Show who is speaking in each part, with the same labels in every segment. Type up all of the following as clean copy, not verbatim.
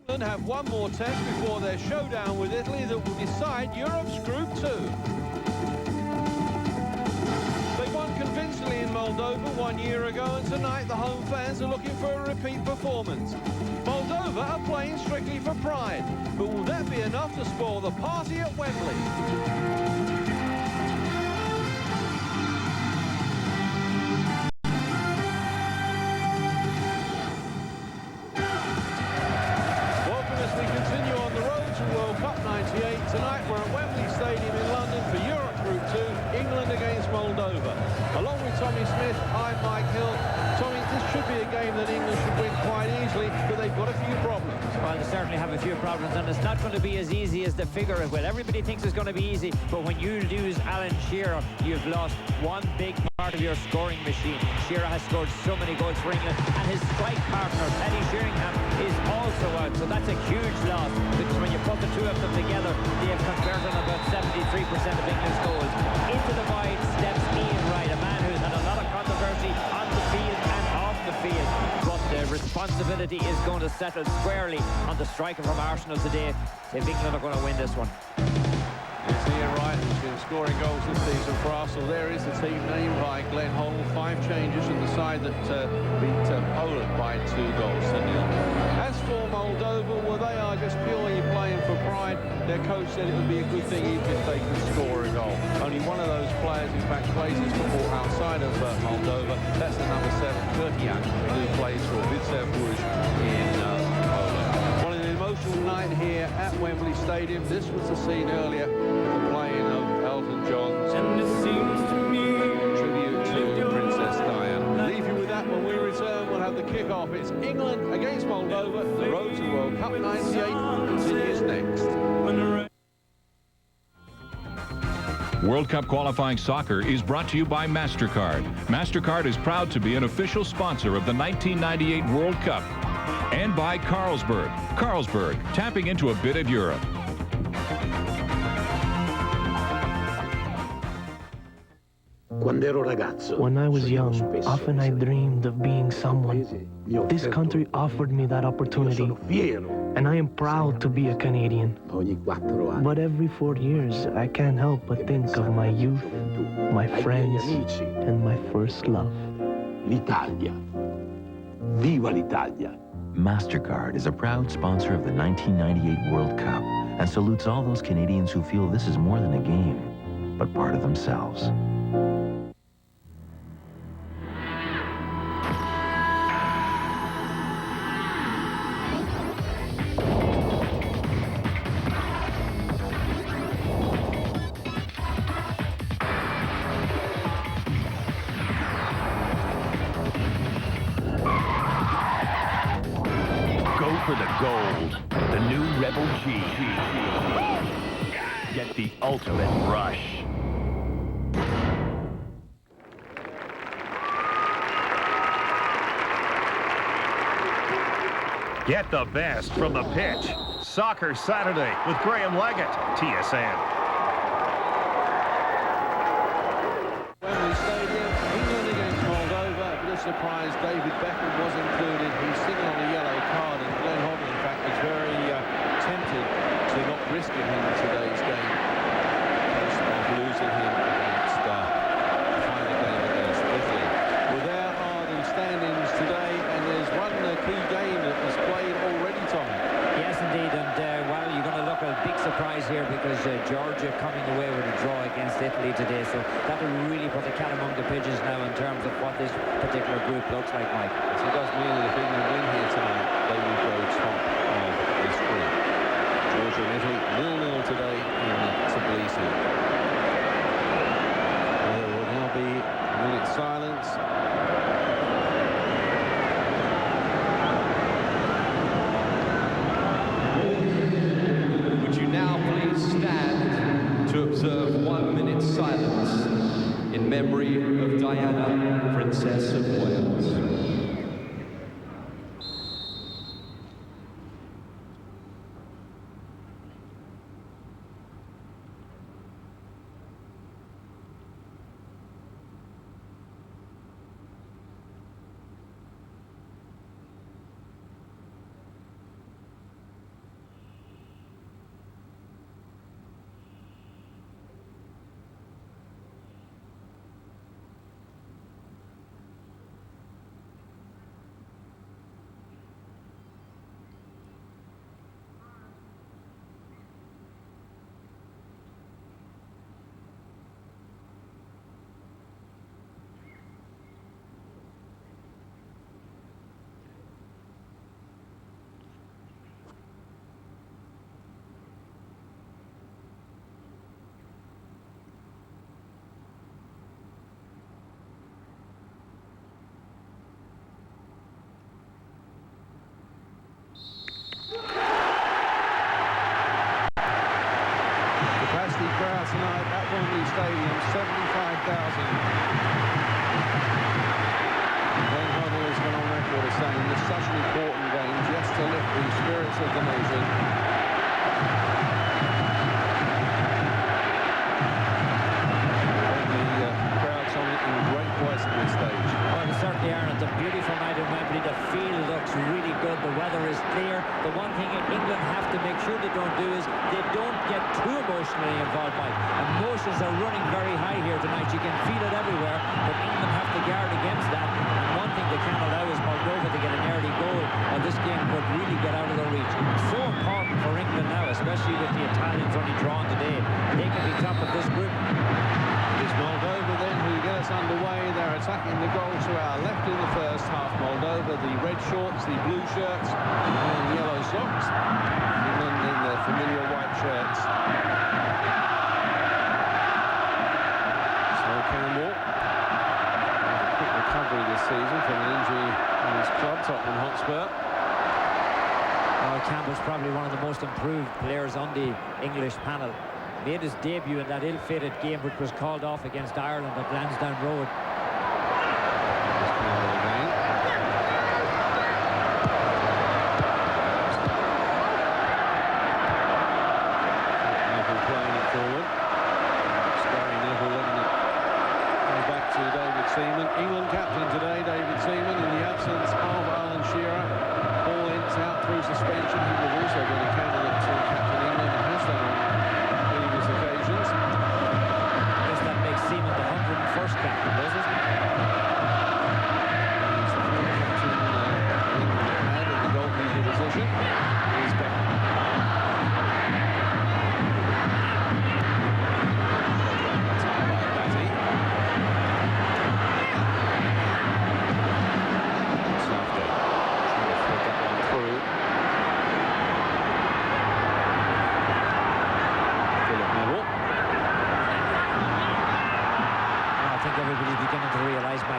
Speaker 1: England have one more test before their showdown with Italy that will decide Europe's Group 2. They won convincingly in Moldova 1 year ago, and tonight the home fans are looking for a repeat performance. Moldova are playing strictly for pride, but will that be enough to spoil the party at Wembley? Tonight we're at Wembley Stadium in London for Europe Group 2, England against Moldova. Along with Tommy Smith, I'm Mike Hill. Tommy, this should be a game that England should win quite easily, but they've got a few problems.
Speaker 2: Well, they certainly have a few problems, and it's not going to be as easy as the figure it will. Everybody thinks it's going to be easy, but when you lose Alan Shearer, you've lost one big part of your scoring machine. Shearer has scored so many goals for England, and his strike partner, Teddy Sheringham, is also out, so that's a huge loss, because when you put the two of them together, they have converted on about 73% of England's goals. Into the wide steps Ian Wright, a man who's had a lot of controversy on the field and off the field, but the responsibility is going to settle squarely on the striker from Arsenal today if England are going to win this one.
Speaker 1: It's Ian Wright who's been scoring goals this season for Arsenal. There is the team named by Glenn Hoddle. 5 changes from the side that beat Poland by 2 goals to 0. As for Moldova, well, they are just purely playing for pride. Their coach said it would be a good thing even if they could score a goal. Only one of those players, in fact, plays his football outside of Moldova. That's the number 7, Kurkiak, who plays for Widzew Łódź in Poland. Well, an emotional night here at Wembley Stadium. This was the scene earlier, the playing of Elton John's tribute to Princess Diana. Leave you with that. When we return, we'll have the kick-off. It's England against Moldova. The road to World Cup 98 continues next.
Speaker 3: World Cup qualifying soccer is brought to you by MasterCard. MasterCard is proud to be an official sponsor of the 1998 World Cup. And by Carlsberg. Carlsberg, tapping into a bit of Europe.
Speaker 4: When I was young, often I dreamed of being someone. This country offered me that opportunity, and I am proud to be a Canadian. But every 4 years, I can't help but think of my youth, my friends, and my first love.
Speaker 5: L'Italia. Viva l'Italia.
Speaker 6: MasterCard is a proud sponsor of the 1998 World Cup and salutes all those Canadians who feel this is more than a game, but part of themselves.
Speaker 7: For the gold, the new Rebel G. Get the ultimate rush. Get the best from the pitch. Soccer Saturday with Graham Leggett, TSN.
Speaker 1: Wembley Stadium, England against Moldova. A bit of surprise, David Beckham was included. He's sitting on a yellow card, and Glenn Hoddle, in fact, was very tempted to not risk him in today's game. Of losing him against the final game against Italy. Well, there are the standings today, and there's one key game that was played already, Tommy.
Speaker 2: Yes, indeed, and well, you're going to look at a big surprise here because Georgia coming away with a draw against Italy today, so that will really put the cat among the pigeons now in terms of what this particular group looks like, Mike.
Speaker 1: So it does mean that if England win here tonight, they will go top of this group. Georgia and Italy 0-0 today in Tbilisi. There will now be a minute's silence.
Speaker 8: Would you now please stand to observe 1 minute's silence in memory of Diana, Princess of Wales.
Speaker 1: of the nation. The crowd's on it in great voice at this stage.
Speaker 2: Well, they certainly are. It's a beautiful night in Wembley. The field looks really good. The weather is clear. The one thing England have to make sure they don't do is they don't get too emotionally involved, Mike. Emotions are running very high here tonight. You can feel it everywhere, but England have to guard against that. And one thing they can't allow is Moldova to get an early goal, or this game could really get out of their reach. So important for England now, especially with the Italians only drawn today. They can be top of this group.
Speaker 1: It's Moldova then who get us underway. They're attacking the goal to our left in the first half. Moldova, the red shorts, the blue shirts, and yellow socks. England in their familiar white shirts. So Campbell, a quick recovery this season from an injury in his club, Tottenham Hotspur.
Speaker 2: Campbell's probably one of the most improved players on the English panel. Made his debut in that ill-fated game which was called off against Ireland at Lansdowne Road.
Speaker 1: Neville playing it forward. Scary Neville letting it go back to David Seaman. England captain today, David Seaman, in the absence of Alan Shearer. Paul Ince out through suspension. He was also been a candidate to captain England and has done on previous occasions.
Speaker 2: I guess that makes Seaman the 101st captain, does it?
Speaker 1: He's the former captain England had in the goalkeeping position. He's back.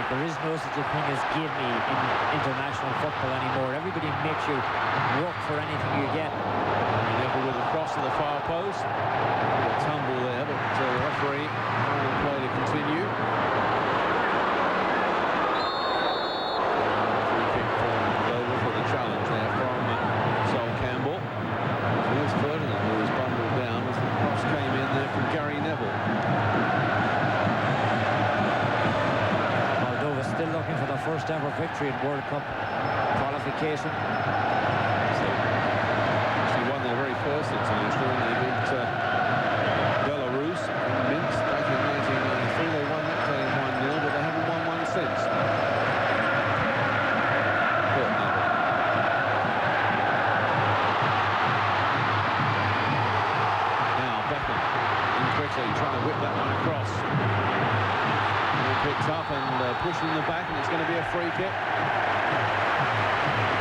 Speaker 2: There is no such a thing as give me in international football anymore. Everybody makes you work for anything you get.
Speaker 1: Neville with a cross to the far post. A tumble there, but the referee allowing play to continue. Free kick for Moldova for the challenge there from Sol Campbell. Here's Ferdinand, who was bundled down as the cross came in there from Gary Neville.
Speaker 2: Still looking for the first ever victory in World Cup qualification.
Speaker 1: They won their very first international and they beat Belarus in Minsk back in 1993. They won that game 1-0, but they haven't won one since. Now Beckham in quickly trying to whip that one across. Picked up and pushed in the back, and it's going to be a free kick.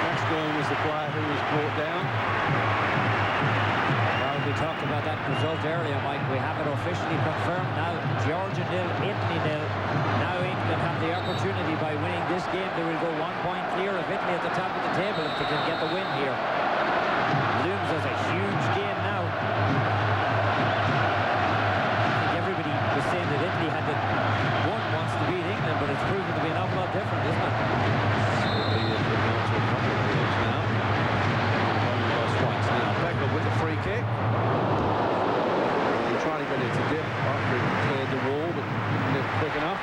Speaker 1: Gascoigne was the player who was brought down.
Speaker 2: Well, we talked about that result earlier, Mike. We have it officially confirmed now. Georgia 0, Italy 0. Now England have the opportunity by winning this game. They will go 1 point clear of Italy at the top of the table if they can get the win here. Looms as a huge game now. I think everybody was saying that Italy had the wants to beat England, but it's proven to be an awful lot different, isn't it?
Speaker 1: Now Beckham with the free kick. They're trying to get it to dip after he cleared the wall, but didn't quick enough.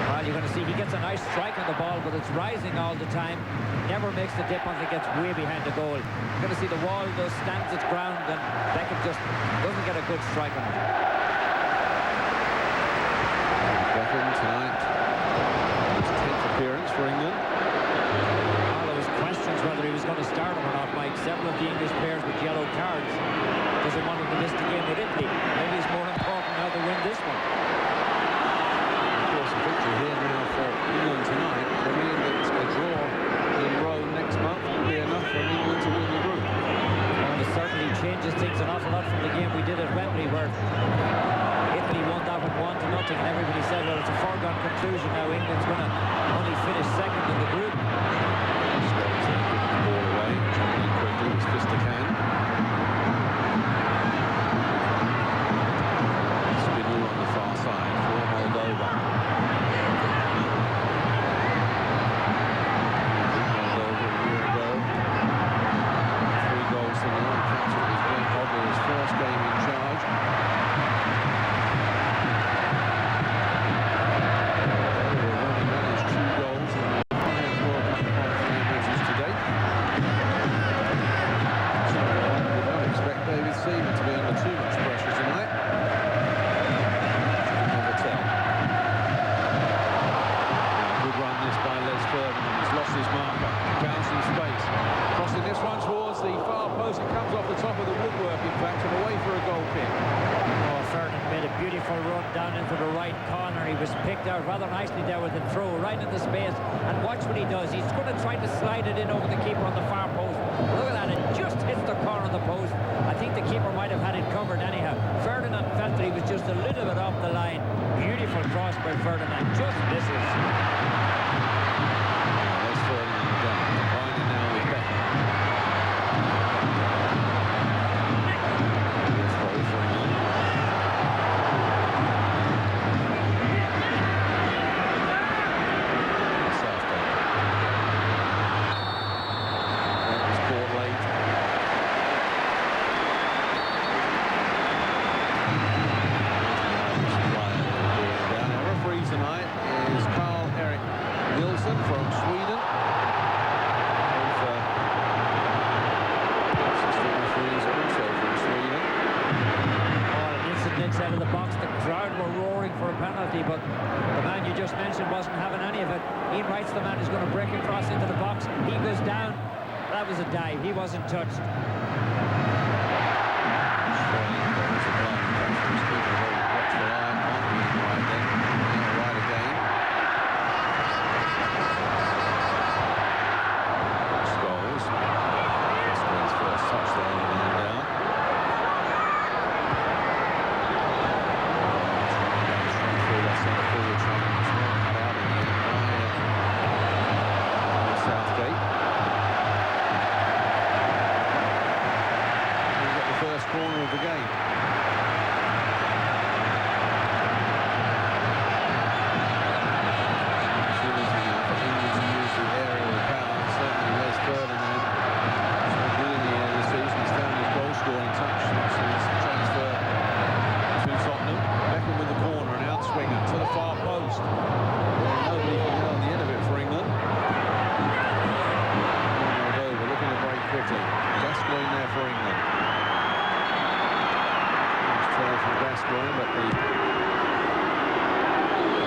Speaker 2: Well, you're going to see he gets a nice strike on the ball, but it's rising all the time. Never makes the dip until it gets way behind the goal. You're going to see the wall does stands its ground, and Beckham just doesn't get a good strike on it.
Speaker 1: Tonight, his 10th appearance for England.
Speaker 2: Well, there was questions whether he was going to start him or not, Mike. Several of the English players with yellow cards. Doesn't want him to miss the game with Italy. Maybe it's more important now to win this one.
Speaker 1: Of course, a victory here now for England tonight. I mean, it's a draw in Rome next month will be enough for England to win the group.
Speaker 2: Well, it certainly changes things an awful lot from the game we did at Wembley, where Italy won that one 1-0, and everybody said, well, it's a foregone conclusion now. England's going to only finish second in the group.
Speaker 1: Straight in, giving the ball away, trying in quickly, was Fistacan. Spinner on the far side for Moldova. Moldova a year ago
Speaker 2: worked out rather nicely there with the throw right in the space. And watch what he does. He's going to try to slide it in over the keeper on the far post. Look at that, it just hits the corner of the post. I think the keeper might have had it covered anyhow. Ferdinand felt that he was just a little bit off the line. Beautiful cross by Ferdinand, just misses.
Speaker 1: That's Ferdinand down. Combining now with Beckham. Yes, throw for England. Southgate. That was caught late. Our referee tonight is Carl-Erik Nilsson from Sweden. Assistant referees also from Sweden.
Speaker 2: Oh, Nilsson nicks out of the box. The crowd were roaring for a penalty, but the man you just mentioned wasn't having any of it. Ian Wright's the man who's going to break across into the box. He goes down. That was a dive. He wasn't touched.
Speaker 1: Corner of the game.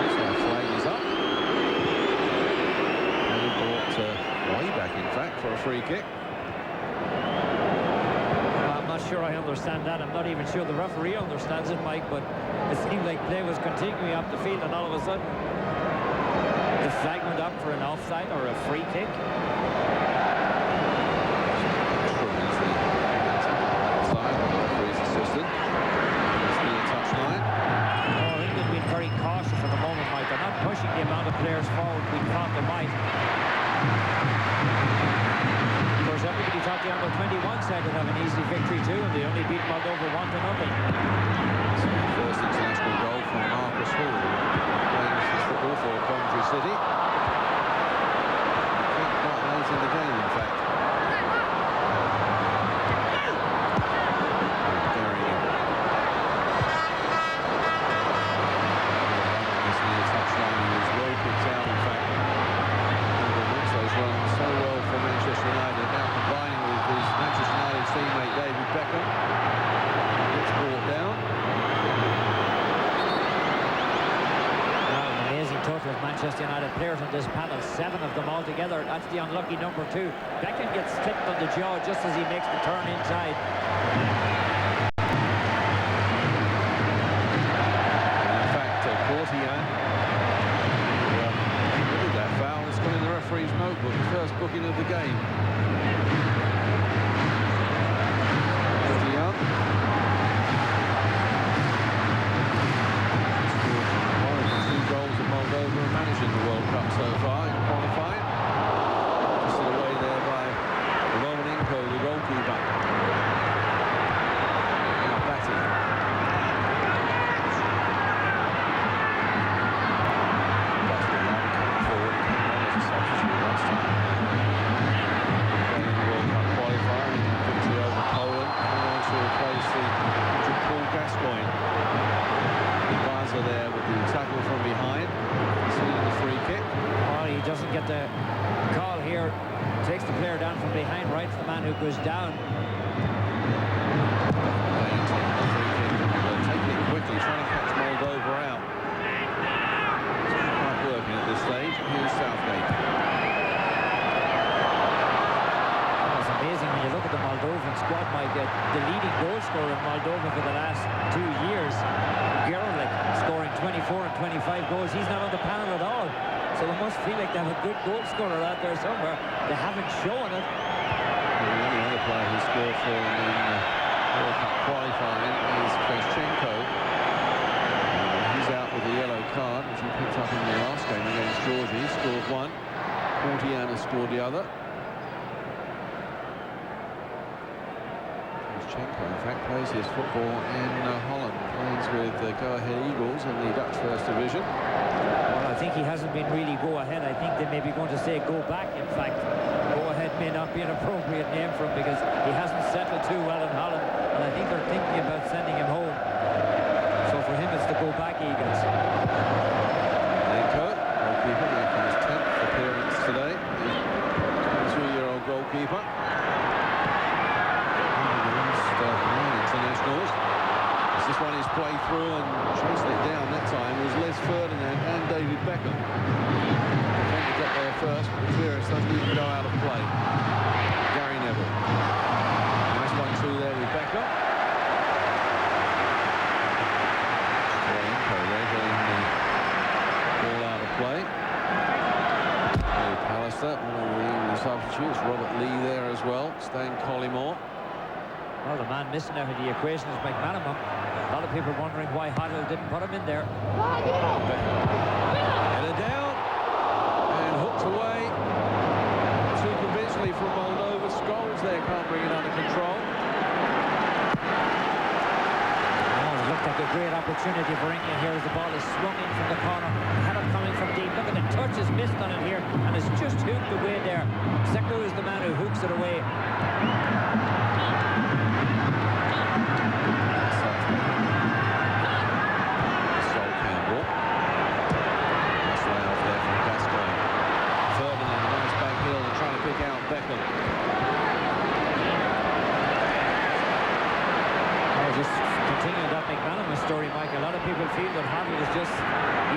Speaker 1: But the flag is up. And he brought way back, in fact, for a free kick.
Speaker 2: Well, I'm not sure I understand that. I'm not even sure the referee understands it, Mike, but it seemed like play was continuing up the field, and all of a sudden the flag went up for an offside or a free kick. Pushing the amount of players forward we thought they might. Of course, everybody thought the under-21 side would have an easy victory too, and they only beat Moldova 1-0.
Speaker 1: First international goal from Marcus Hall, playing his football for Coventry City. Quite late in the game, in fact.
Speaker 2: Manchester United players on this panel, 7 of them altogether. That's the unlucky number 2. Beckham gets clipped on the jaw just as he makes the turn inside.
Speaker 1: In fact, Qualifier, look at that foul. It's gone in the referee's notebook, the first booking of the game. In the World Cup so far in qualifying. Just away there by Romanenko, the goalkeeper. Now batting. Forward as a substitute last time. Playing the World Cup qualifier in victory over Poland. Now to replace the injured Paul Gascoigne. Gaza there with the tackle from behind. The free kick.
Speaker 2: Oh, he doesn't get the call here. Takes the player down from behind, right to the man who goes down.
Speaker 1: Taking it quickly, trying to catch Moldova out. It's not quite working at this stage. Here's Southgate.
Speaker 2: Oh, it's amazing when you look at the Moldovan squad, Mike. The leading goal scorer in Moldova for the last 2 years, Gerlich, scoring 20 24 and 25 goals. He's not on the panel at all. So they must feel like they have a good goal scorer out there somewhere. They haven't shown it.
Speaker 1: The only other player who scored for them in World Cup qualifying is Koschenko. He's out with a yellow card, which he picked up in the last game against Georgia. He scored one. Mortiana scored the other. Koschenko, in fact, plays his football in Holland. Plays with the Go Ahead Eagles in the Dutch First Division.
Speaker 2: Well, I think he hasn't been really go ahead. I think they may be going to say go back, in fact. Go ahead may not be an appropriate name for him because he hasn't settled too well in Holland, and I think they're thinking about sending him home. So for him, it's the go back Eagles.
Speaker 1: Lenko, goalkeeper, making his 10th appearance today. The 23-year-old goalkeeper. Internationals. As this one is played through and chasing it down that time was Les Ferdinand and David Beckham. Defender got there first, but the clearance doesn't even go out of play. Gary Neville. Nice 1-2 there with Beckham. Lenko there getting the ball out of play. Pallister, one of the substitutes. Robert Lee there as well. Stan Collymore.
Speaker 2: Well, the man missing out of the equation is McManaman. A lot of people wondering why Hoddle didn't put him in there.
Speaker 1: Headed down and hooked away too convincingly from Moldova. Scholes there can't bring it under control.
Speaker 2: Oh, it looked like a great opportunity for England here as the ball is swung in from the corner. Header coming from deep. Look at the touch is missed on it here and it's just hooked away there. Sekou is the man who hooks it away.
Speaker 1: Beckham.
Speaker 2: Just continuing that McManaman story, Mike. A lot of people feel that Hoddle is just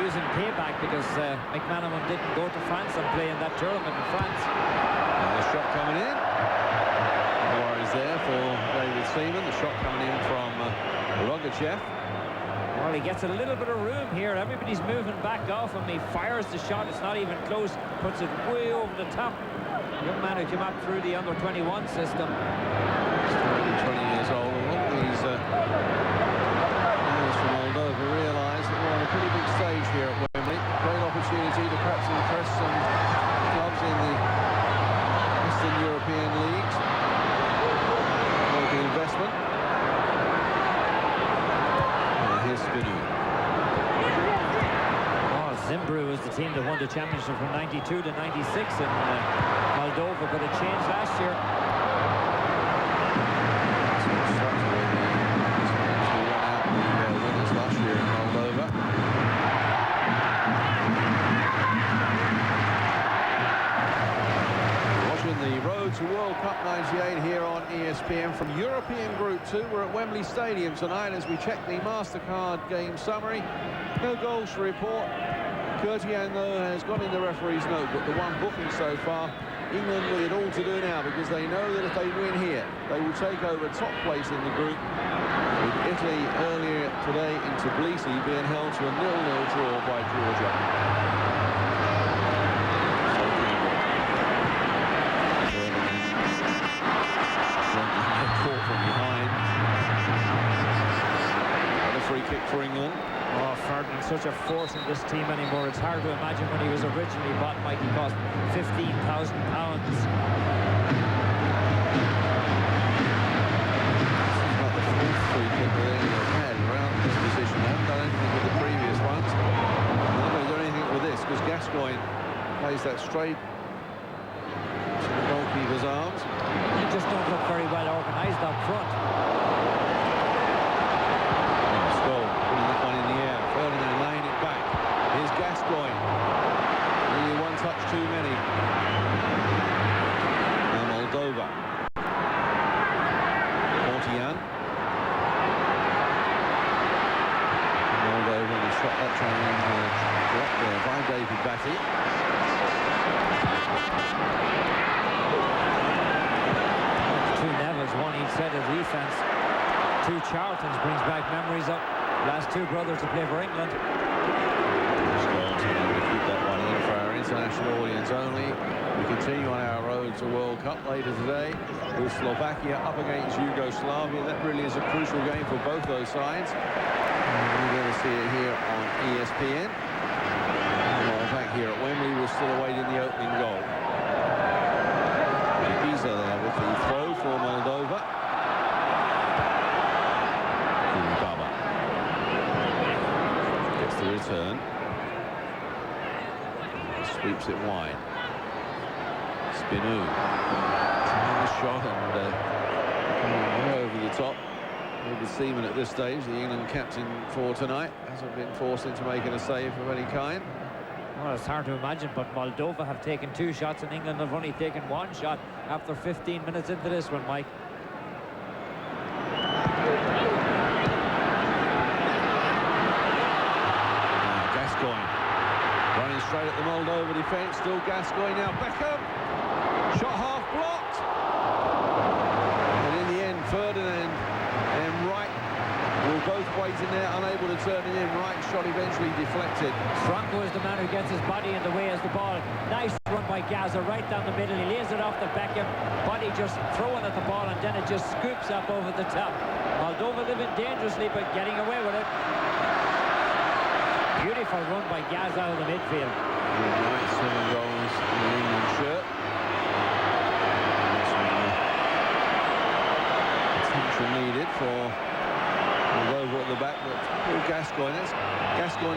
Speaker 2: using payback because McManaman didn't go to France and play in that tournament in France.
Speaker 1: And the shot coming in. No worries there for David Seaman. The shot coming in from Rogachev.
Speaker 2: Well, he gets a little bit of room here. Everybody's moving back off him. He fires the shot. It's not even close. Puts it way over the top. Young man who came up through the under-21 system.
Speaker 1: He's 20 years old. A lot of these players from Moldova realise that we're on a pretty big stage here at Wembley. Great opportunity to perhaps impress some clubs in the Eastern European leagues. Make an investment. And here's Spinu.
Speaker 2: Zimbru was the team that won the championship from 92 to 96 in Moldova, but it changed last year.
Speaker 1: Winners last year in Moldova. Watching the Road to World Cup 98 here on ESPN from European Group 2. We're at Wembley Stadium tonight as we check the MasterCard game summary. No goals to report. Kurtian, though, has got in the referee's notebook the one booking so far. England with it all to do now because they know that if they win here, they will take over top place in the group, with Italy earlier today in Tbilisi being held to a 0-0 draw by Georgia. Caught from behind. And a free kick for England.
Speaker 2: Oh, Ferdinand's such a force in this team anymore. It's hard to imagine when he was originally bought, Mike, he cost £15,000.
Speaker 1: He's got the fourth free kick that England have had around this position. They haven't done anything with the previous ones. They're not going to do anything with this because Gascoigne plays that straight to the goalkeeper's arms.
Speaker 2: They just don't look very well organised up front.
Speaker 1: Gascoigne. Only one touch too many. And Moldova. Mortian. Moldova, and he shot that time dropped there by David Batty.
Speaker 2: Two Nevils, one each set of defence. Two Charltons brings back memories up. Last two brothers to play for England.
Speaker 1: Scholes able to keep that one in for our international audience only. We continue on our road to World Cup later today with Slovakia up against Yugoslavia. That really is a crucial game for both those sides. We're going to see it here on ESPN. Well, back here at Wembley, we're still awaiting the opening goal. Ibiza there with the throw for Moldova. Baba gets the return. Sweeps it wide. Spinu. The shot and way over the top. David Seaman at this stage, the England captain for tonight, hasn't been forced into making a save of any kind.
Speaker 2: Well, it's hard to imagine, but Moldova have taken 2 shots and England have only taken 1 shot after 15 minutes into this one, Mike.
Speaker 1: Gascoigne running straight at the Moldova defence. Still Gascoigne now. Beckham. Shot half blocked. And in the end, Ferdinand and Wright were both waiting there, unable to turn it in. Wright's shot eventually deflected.
Speaker 2: Franco is the man who gets his body in the way as the ball. Nice run by Gaza right down the middle. He lays it off the Beckham. Body just throwing at the ball, and then it just scoops up over the top. Moldova living dangerously, but getting away with it. Beautiful run by Gaza out of the midfield.
Speaker 1: Right, 7 goals in the England shirt. Attention needed for Moldova at the back, but Gascoigne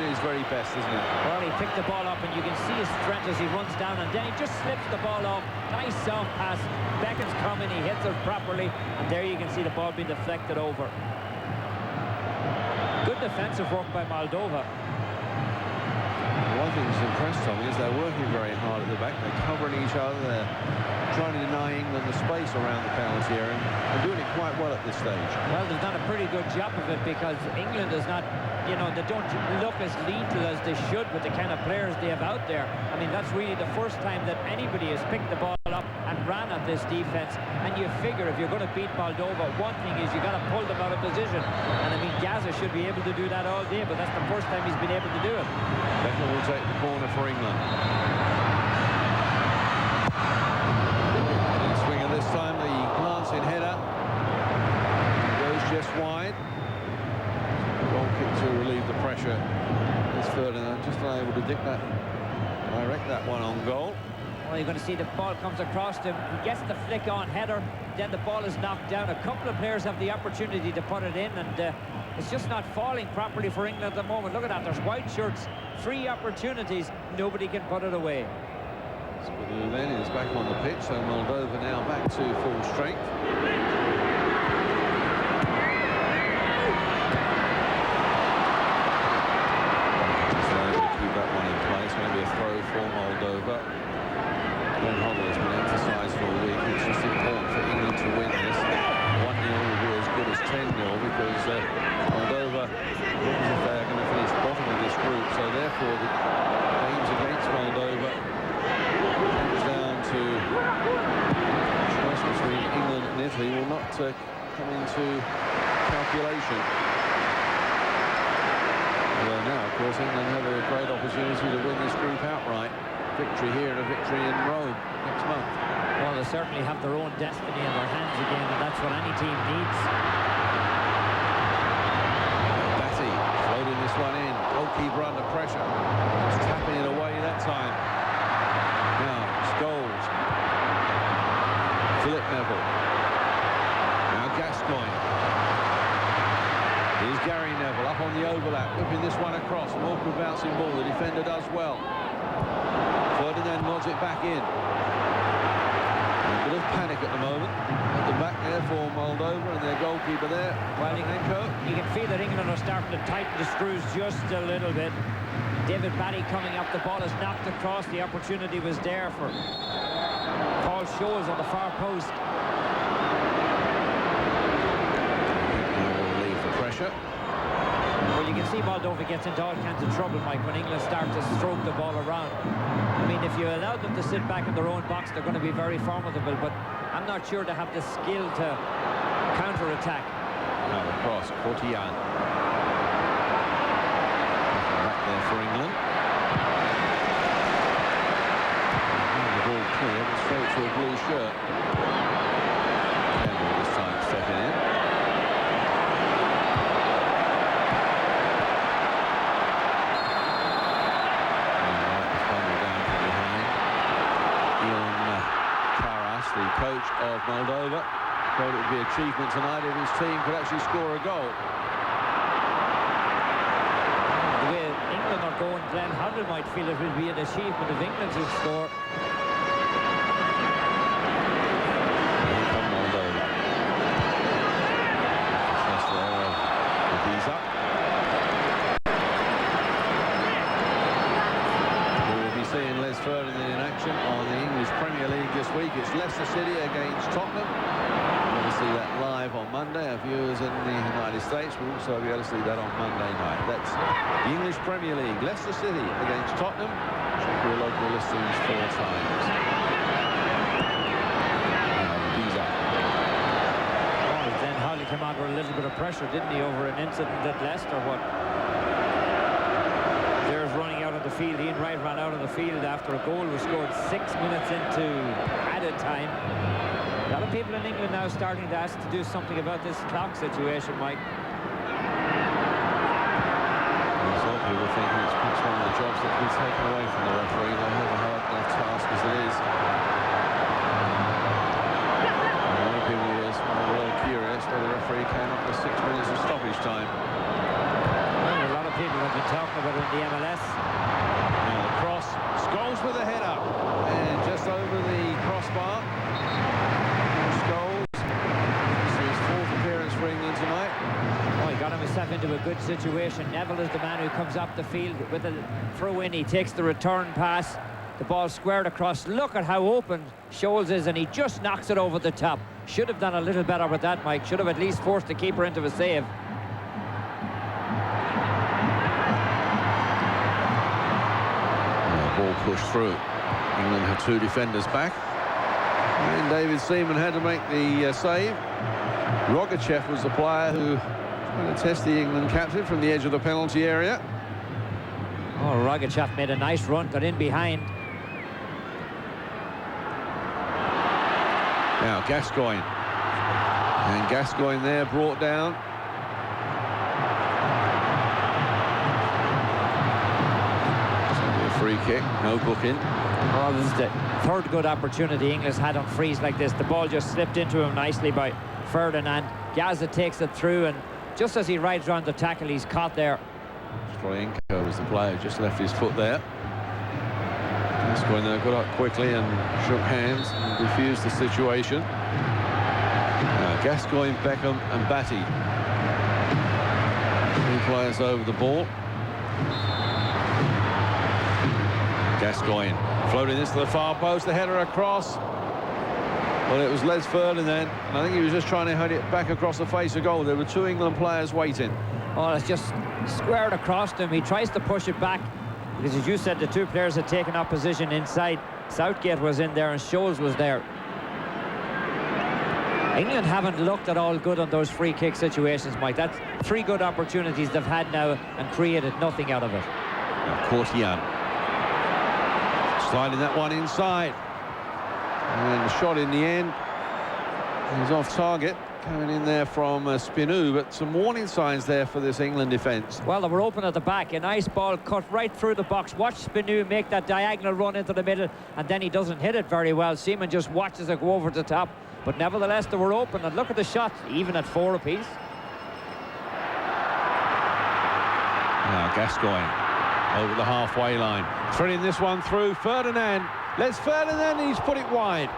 Speaker 1: is very best, isn't it?
Speaker 2: Well, he picked the ball up, and you can see his strength as he runs down, and then he just slips the ball off. Nice soft pass. Beckham's coming, he hits it properly, and there you can see the ball being deflected over. Good defensive work by Moldova.
Speaker 1: One thing that's impressed Tommy is they're working very hard at the back. They're covering each other. They're trying to deny England the space around the penalty area, and they're doing it quite well at this stage.
Speaker 2: Well, they've done a pretty good job of it, because England is not, you know, they don't look as lethal as they should with the kind of players they have out there. I mean, that's really the first time that anybody has picked the ball up and ran at this defense. And you figure if you're going to beat Moldova, one thing is you got to pull them out of position. And I mean, Gaza should be able to do that all day, but that's the first time he's been able to do it.
Speaker 1: Beckham will take the corner for England. And swinger this time, the glancing header goes just wide. Goal kick to relieve the pressure. It's Ferdinand just unable to direct that one on goal.
Speaker 2: Well, you're going to see the ball comes across him. He gets the flick on header, then the ball is knocked down. A couple of players have the opportunity to put it in, and it's just not falling properly for England at the moment. Look at that, there's white shirts, 3 opportunities, nobody can put it away.
Speaker 1: Spinu then is back on the pitch, so Moldova now back to full strength. Just able to keep that one in place. Maybe a throw for Moldova. Glenn Hoddle has been emphasised all week. It's just important for England to win this. 1-0 will be as good as 10-0, because Moldova looks as if they're going to finish bottom of this group. So therefore, the games against Moldova comes down to choice between England and Italy will not come into calculation. Although now, of course, England have a great opportunity to win this group outright. Victory here and a victory in Rome next month.
Speaker 2: Well, they certainly have their own destiny in their hands again, and that's what any team needs.
Speaker 1: Batty floating this one in. Goalkeeper under pressure. Just tapping it away that time. Now, Scholes. Philip Neville. Now Gascoigne. Here's Gary Neville up on the overlap, whipping this one across. An awkward bouncing ball. The defender does well. Ferdinand nods it back in. A bit of panic at the moment at the back there for Moldova, and their goalkeeper there.
Speaker 2: Well, you can feel that England are starting to tighten the screws just a little bit. David Batty coming up, the ball is knocked across. The opportunity was there for Paul Scholes on the far post.
Speaker 1: Now will relieve the pressure.
Speaker 2: Well, you can see Moldova gets into all kinds of trouble, Mike, when England start to stroke the ball around. I mean, if you allow them to sit back in their own box, they're going to be very formidable, but I'm not sure they have the skill to counter-attack.
Speaker 1: Now across, Courtian. Back there for England. And the ball cleared and straight to a blue shirt. Campbell this time stepping in. The coach of Moldova thought it would be an achievement tonight if his team could actually score a goal.
Speaker 2: The way England are going, Glenn Hoddle might feel it will be an achievement if England should score.
Speaker 1: Here come Moldova. Success there of Visa. We'll be seeing Les Ferdinand in action on the English Premier League this week. It's Leicester City against Tottenham. We're going to see that live on Monday. Our viewers in the United States will also be able to see that on Monday night. That's the English Premier League. Leicester City against Tottenham. Check your local listings 4 times. Visa.
Speaker 2: Oh, then Howley came under a little bit of pressure, didn't he, over an incident at Leicester? What? There's running out of the field. Ian Wright ran out of the field after a goal was scored 6 minutes into added time. A lot of people in England now starting to ask to do something about this clock situation, Mike.
Speaker 1: Some people thinking it's perhaps one of the jobs that can be taken away from the referee. They have a hard enough task as it is. A lot of people are really curious whether the referee came up with 6 minutes of stoppage time.
Speaker 2: A lot of people have been talking about it in the MLS.
Speaker 1: Now the cross, Scholes with a header, and just over the crossbar. Scholes, this is his 4th appearance for England tonight.
Speaker 2: Oh, he got himself into a good situation. Neville is the man who comes up the field with a throw-in. He takes the return pass. The ball squared across. Look at how open Scholes is, and he just knocks it over the top. Should have done a little better with that, Mike. Should have at least forced the keeper into a save.
Speaker 1: Ball pushed through. England have 2 defenders back. And David Seaman had to make the save. Rogachev was the player who was going to test the England captain from the edge of the penalty area.
Speaker 2: Oh, Rogachev made a nice run, got in behind.
Speaker 1: Now Gascoigne. And Gascoigne there brought down. Free kick, no booking.
Speaker 2: Oh, this is the 3rd good opportunity England's had on frees like this. The ball just slipped into him nicely by Ferdinand. Gaza takes it through, and just as he rides around the tackle, he's caught there.
Speaker 1: Stroyenko was the player who just left his foot there. Gascoigne there got up quickly and shook hands and defused the situation. Gascoigne, Beckham and Batty. 3 players over the ball. Gascoigne floating this to the far post, the header across. Well, it was Les Ferdinand, and I think he was just trying to head it back across the face of goal. There were 2 England players waiting.
Speaker 2: Oh, it's just squared across to him. He tries to push it back because, as you said, the 2 players had taken up position inside. Southgate was in there and Scholes was there. England haven't looked at all good on those free kick situations, Mike. That's 3 good opportunities they've had now and created nothing out of it.
Speaker 1: Courtian sliding that one inside, and the shot in the end is off target, coming in there from Spinu, but some warning signs there for this England defence.
Speaker 2: Well, they were open at the back. A nice ball cut right through the box. Watch Spinu make that diagonal run into the middle, and then he doesn't hit it very well. Seaman just watches it go over the top, but nevertheless they were open, and look at the shots, even at 4 apiece.
Speaker 1: Now Gascoigne over the halfway line, threading this one through. Ferdinand, Les Ferdinand, he's put it wide.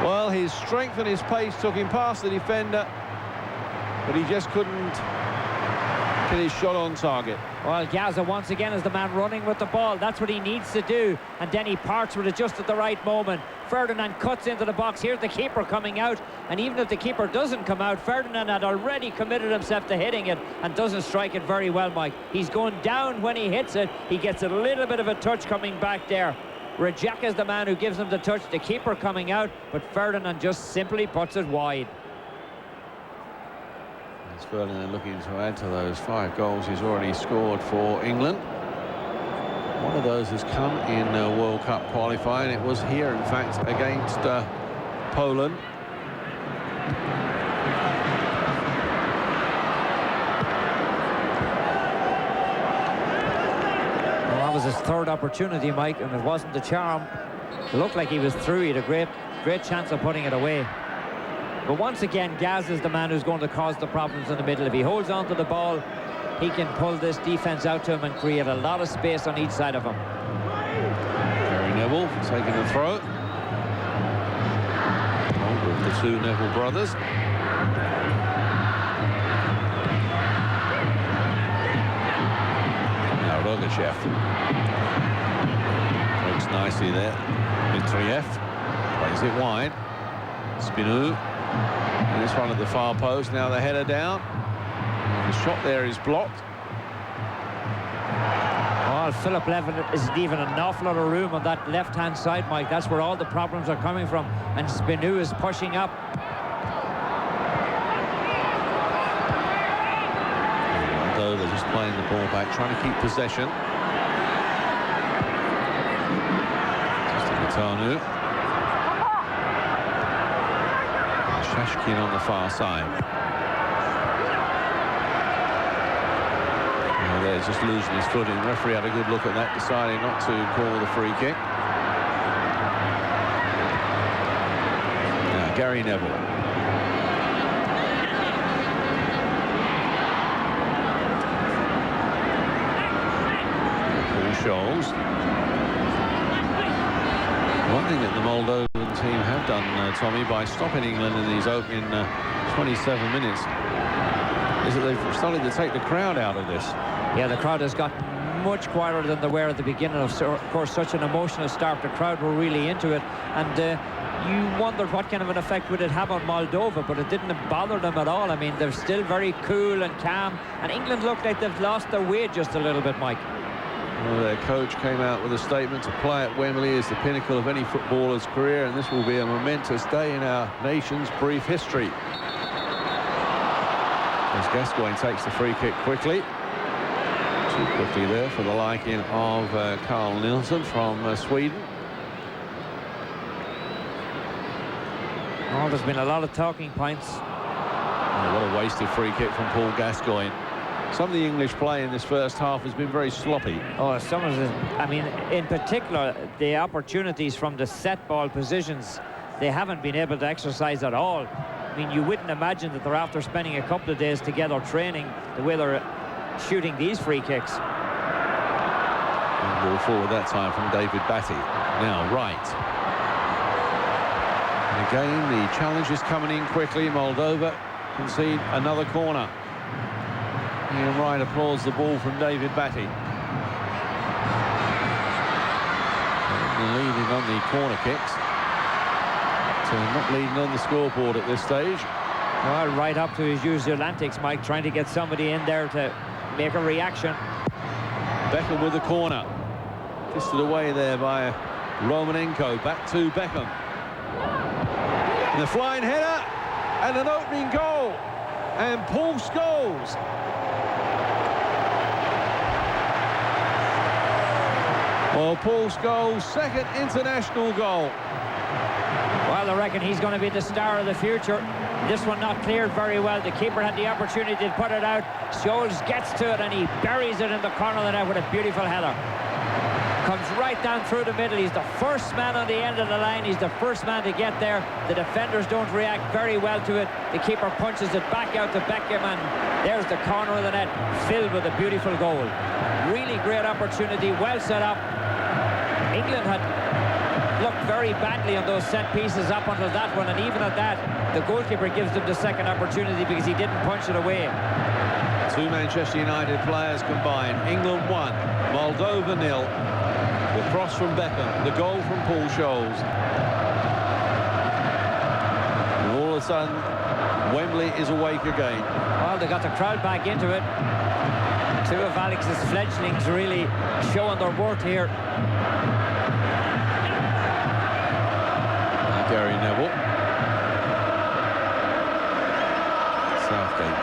Speaker 1: Well, his strength and his pace took him past the defender, but he just couldn't get his shot on target.
Speaker 2: Well, Gaza once again is the man running with the ball. That's what he needs to do, and then he parts with it just at the right moment. Ferdinand cuts into the box. Here's the keeper coming out, and even if the keeper doesn't come out, Ferdinand had already committed himself to hitting it and doesn't strike it very well, Mike. He's going down when he hits it. He gets a little bit of a touch coming back there. Rajek is the man who gives him the touch, the keeper coming out, but Ferdinand just simply puts it wide.
Speaker 1: Ferdinand looking to add to those 5 goals he's already scored for England. One of those has come in World Cup qualifying. It was here, in fact, against Poland.
Speaker 2: Well, that was his 3rd opportunity, Mike, and it wasn't the charm. It looked like he was through. He had a great chance of putting it away. But once again, Gaz is the man who's going to cause the problems in the middle. If he holds on to the ball, he can pull this defense out to him and create a lot of space on each side of him.
Speaker 1: Gary Neville taking the throw. Older of the 2 Neville brothers. Now Rogachev. Works nicely there. Mitriev plays it wide. Spinu in front of the far post. Now the header down. The shot there is blocked.
Speaker 2: Oh, Philip Levin is leaving an awful lot of room on that left-hand side, Mike. That's where all the problems are coming from. And Spinu is pushing up.
Speaker 1: Although they're just playing the ball back, trying to keep possession. Just to Matanu. Shashkin on the far side. There's just losing his footing. The referee had a good look at that, deciding not to call the free kick. Now Gary Neville. Paul Scholes. One thing that the Moldovan team have done, Tommy, by stopping England in these opening 27 minutes, is that they've started to take the crowd out of this.
Speaker 2: Yeah, the crowd has got much quieter than they were at the beginning. Of course, such an emotional start. The crowd were really into it. And you wondered what kind of an effect would it have on Moldova, but it didn't bother them at all. I mean, they're still very cool and calm. And England look like they've lost their way just a little bit, Mike.
Speaker 1: Well, their coach came out with a statement: to play at Wembley is the pinnacle of any footballer's career, and this will be a momentous day in our nation's brief history. As Gascoigne takes the free kick quickly. Too quickly there for the liking of Carl Nilsson from Sweden.
Speaker 2: Oh, there's been a lot of talking points.
Speaker 1: Oh, what a wasted free kick from Paul Gascoigne. Some of the English play in this first half has been very sloppy.
Speaker 2: Oh, some of it, I mean, in particular, the opportunities from the set ball positions, they haven't been able to exercise at all. I mean, you wouldn't imagine that they're after spending a couple of days together training the way they're shooting these free kicks.
Speaker 1: Ball forward that time from David Batty. Now right. And again, the challenge is coming in quickly. Moldova concede another corner. Ian Wright applauds the ball from David Batty. They're leading on the corner kicks. So not leading on the scoreboard at this stage.
Speaker 2: Well, right up to his usual antics, Mike, trying to get somebody in there to make a reaction.
Speaker 1: Beckham with the corner. Fisted away there by Romanenko. Back to Beckham. And the flying header and an opening goal. And Paul Scholes. Well, Paul Scholes' second international goal.
Speaker 2: Well, I reckon he's going to be the star of the future. This one not cleared very well. The keeper had the opportunity to put it out. Scholes gets to it and he buries it in the corner of the net with a beautiful header. Comes right down through the middle. He's the first man on the end of the line. He's the first man to get there. The defenders don't react very well to it. The keeper punches it back out to Beckham, and there's the corner of the net filled with a beautiful goal. Really great opportunity, well set up. England had looked very badly on those set pieces up until that one, and even at that, the goalkeeper gives them the second opportunity because he didn't punch it away.
Speaker 1: 2 Manchester United players combined. England 1, Moldova 0. The cross from Beckham, the goal from Paul Scholes. And all of a sudden, Wembley is awake again.
Speaker 2: Well, they got the crowd back into it. 2 of Alex's fledglings really showing their worth here.
Speaker 1: Gary Neville. Southgate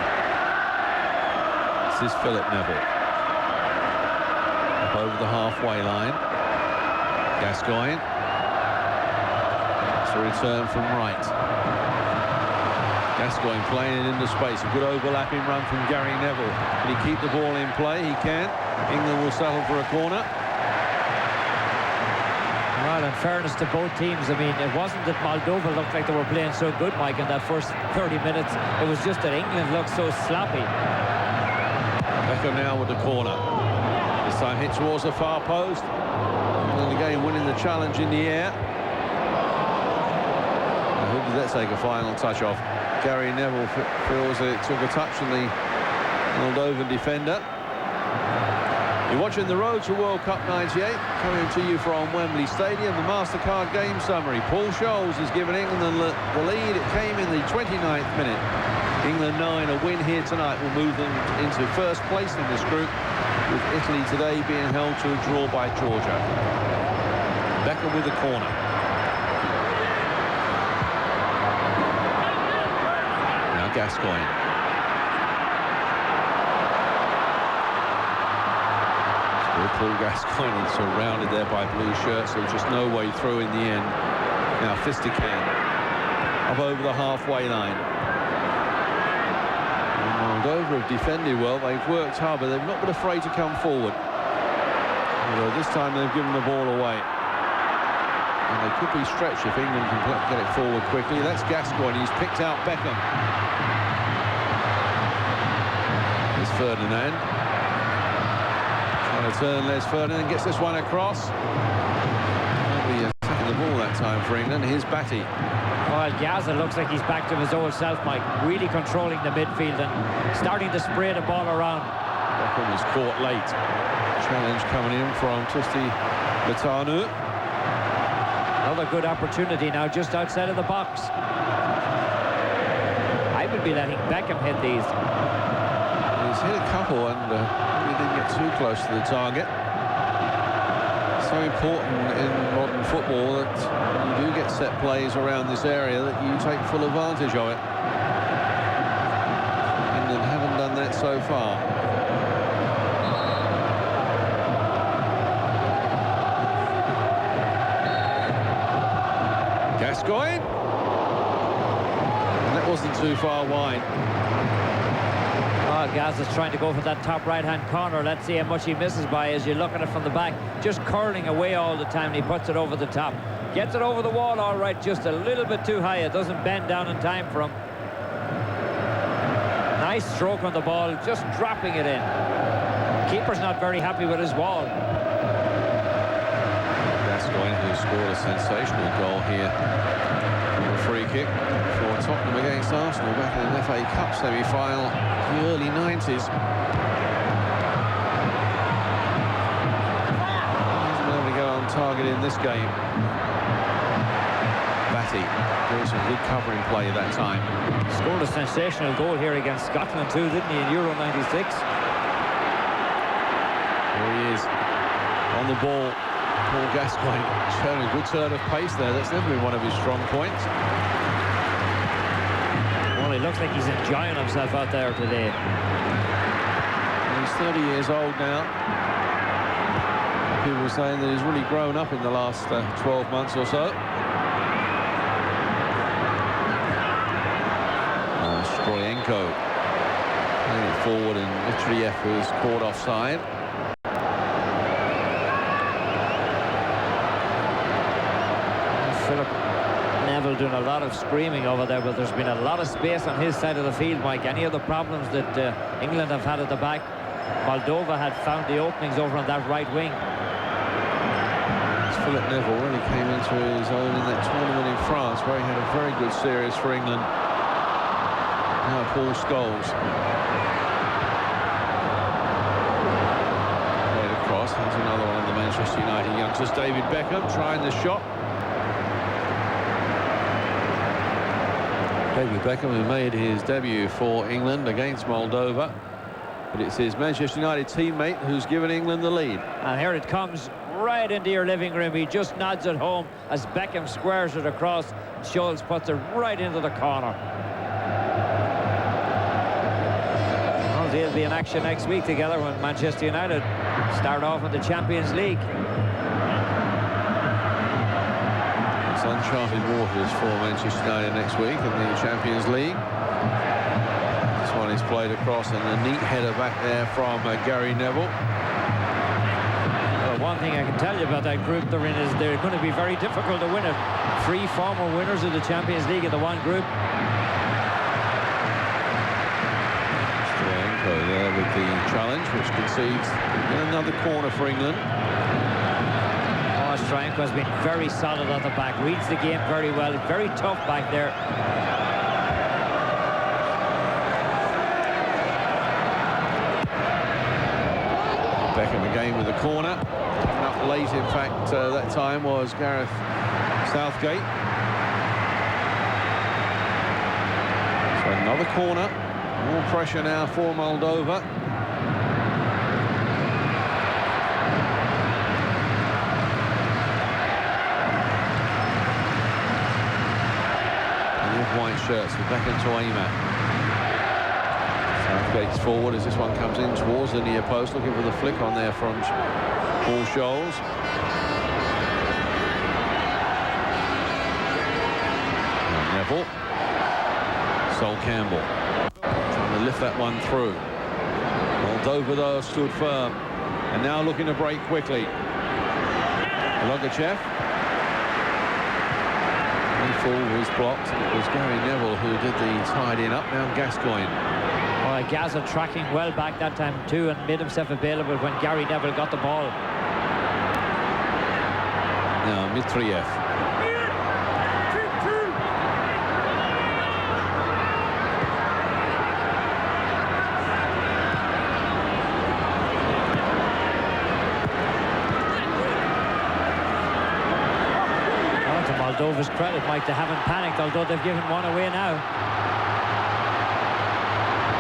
Speaker 1: This is Philip Neville. Up over the halfway line. Gascoigne. It's a return from right. Gascoigne playing it into space. A good overlapping run from Gary Neville. Can he keep the ball in play? He can. England will settle for a corner.
Speaker 2: Well, in fairness to both teams, I mean, it wasn't that Moldova looked like they were playing so good, Mike, in that first 30 minutes. It was just that England looked so sloppy.
Speaker 1: Beckham now with the corner. This time hit towards the far post. And again winning the challenge in the air. Who did that take a final touch off? Gary Neville feels that it took a touch from the Moldovan defender. You're watching the Road to World Cup 98, coming to you from Wembley Stadium. The MasterCard game summary. Paul Scholes has given England the lead. It came in the 29th minute. England 9, a win here tonight will move them into first place in this group, with Italy today being held to a draw by Georgia. Beckham with the corner. Now Gascoigne. Paul Gascoigne surrounded there by blue shirts. There was just no way through in the end. Now Fistican up over the halfway line. Moldova have defended well. They've worked hard, but they've not been afraid to come forward. Although this time they've given the ball away. And they could be stretched if England can get it forward quickly. That's Gascoigne. He's picked out Beckham. Here's Ferdinand. Trying to turn Les Ferdinand. Gets this one across. Nobody attacking the ball that time for England. Here's Batty.
Speaker 2: Well, Gaza looks like he's back to his old self, Mike. Really controlling the midfield and starting to spray the ball around.
Speaker 1: Beckham was caught late. Challenge coming in from Tusti Latanu.
Speaker 2: Another good opportunity now just outside of the box. I would be letting Beckham hit these.
Speaker 1: He's hit a couple and he didn't get too close to the target. So important in modern football that you do get set plays around this area, that you take full advantage of it. England haven't done that so far. Gascoigne. And that wasn't too far wide.
Speaker 2: Oh, Gaza's trying to go for that top right-hand corner. Let's see how much he misses by as you look at it from the back. Just curling away all the time. He puts it over the top. Gets it over the wall all right, just a little bit too high. It doesn't bend down in time for him. Nice stroke on the ball, just dropping it in. Keeper's not very happy with his wall.
Speaker 1: Gascoigne, who scored a sensational goal here. A free kick for Tottenham against Arsenal back in an FA Cup semi-final in the early 90s. He's been able to go on target in this game. Batty doing some good covering play at that time.
Speaker 2: Scored a sensational goal here against Scotland too, didn't he, in Euro 96?
Speaker 1: There he is on the ball. Paul Gascoigne showing a good turn of pace there. That's never been one of his strong points.
Speaker 2: Well, he looks like he's enjoying himself out there today.
Speaker 1: He's 30 years old now. People are saying that he's really grown up in the last 12 months or so. Stroyenko playing it forward, and Mitriev was caught offside.
Speaker 2: Philip Neville doing a lot of screaming over there, but there's been a lot of space on his side of the field, Mike. Any of the problems that England have had at the back, Moldova had found the openings over on that right wing.
Speaker 1: Philip Neville really came into his own in that tournament in France, where he had a very good series for England. Now Paul Scholes. Played across. There's another one of the Manchester United youngsters. David Beckham trying the shot. David Beckham, who made his debut for England against Moldova. But it's his Manchester United teammate who's given England the lead.
Speaker 2: And here it comes right into your living room. He just nods at home as Beckham squares it across. Scholes puts it right into the corner. suppose they'll be in action next week together when Manchester United start off in the Champions League.
Speaker 1: It's uncharted waters for Manchester United next week in the Champions League. This one is played across, and a neat header back there from Gary Neville.
Speaker 2: Well, one thing I can tell you about that group they're in is they're going to be very difficult to win it. 3 former winners of the Champions League in the one group.
Speaker 1: There with the challenge, which concedes another corner for England.
Speaker 2: Stoyanko has been very solid at the back, reads the game very well, very tough back there.
Speaker 1: Beckham again with the corner. Coming up late, in fact, that time was Gareth Southgate. So another corner. More pressure now for Moldova. White shirts with Beckham to aim at. Southgate's forward as this one comes in towards the near post, looking for the flick on there from Paul Scholes. Now Neville. Sol Campbell trying to lift that one through. Moldova though stood firm and now looking to break quickly. Logachev. Full was blocked, and it was Gary Neville who did the tidying up. Now Gascoigne.
Speaker 2: Oh, Gaza tracking well back that time too, and made himself available when Gary Neville got the ball.
Speaker 1: Now Mitriev.
Speaker 2: Moldova's credit, Mike, they haven't panicked, although they've given one away now.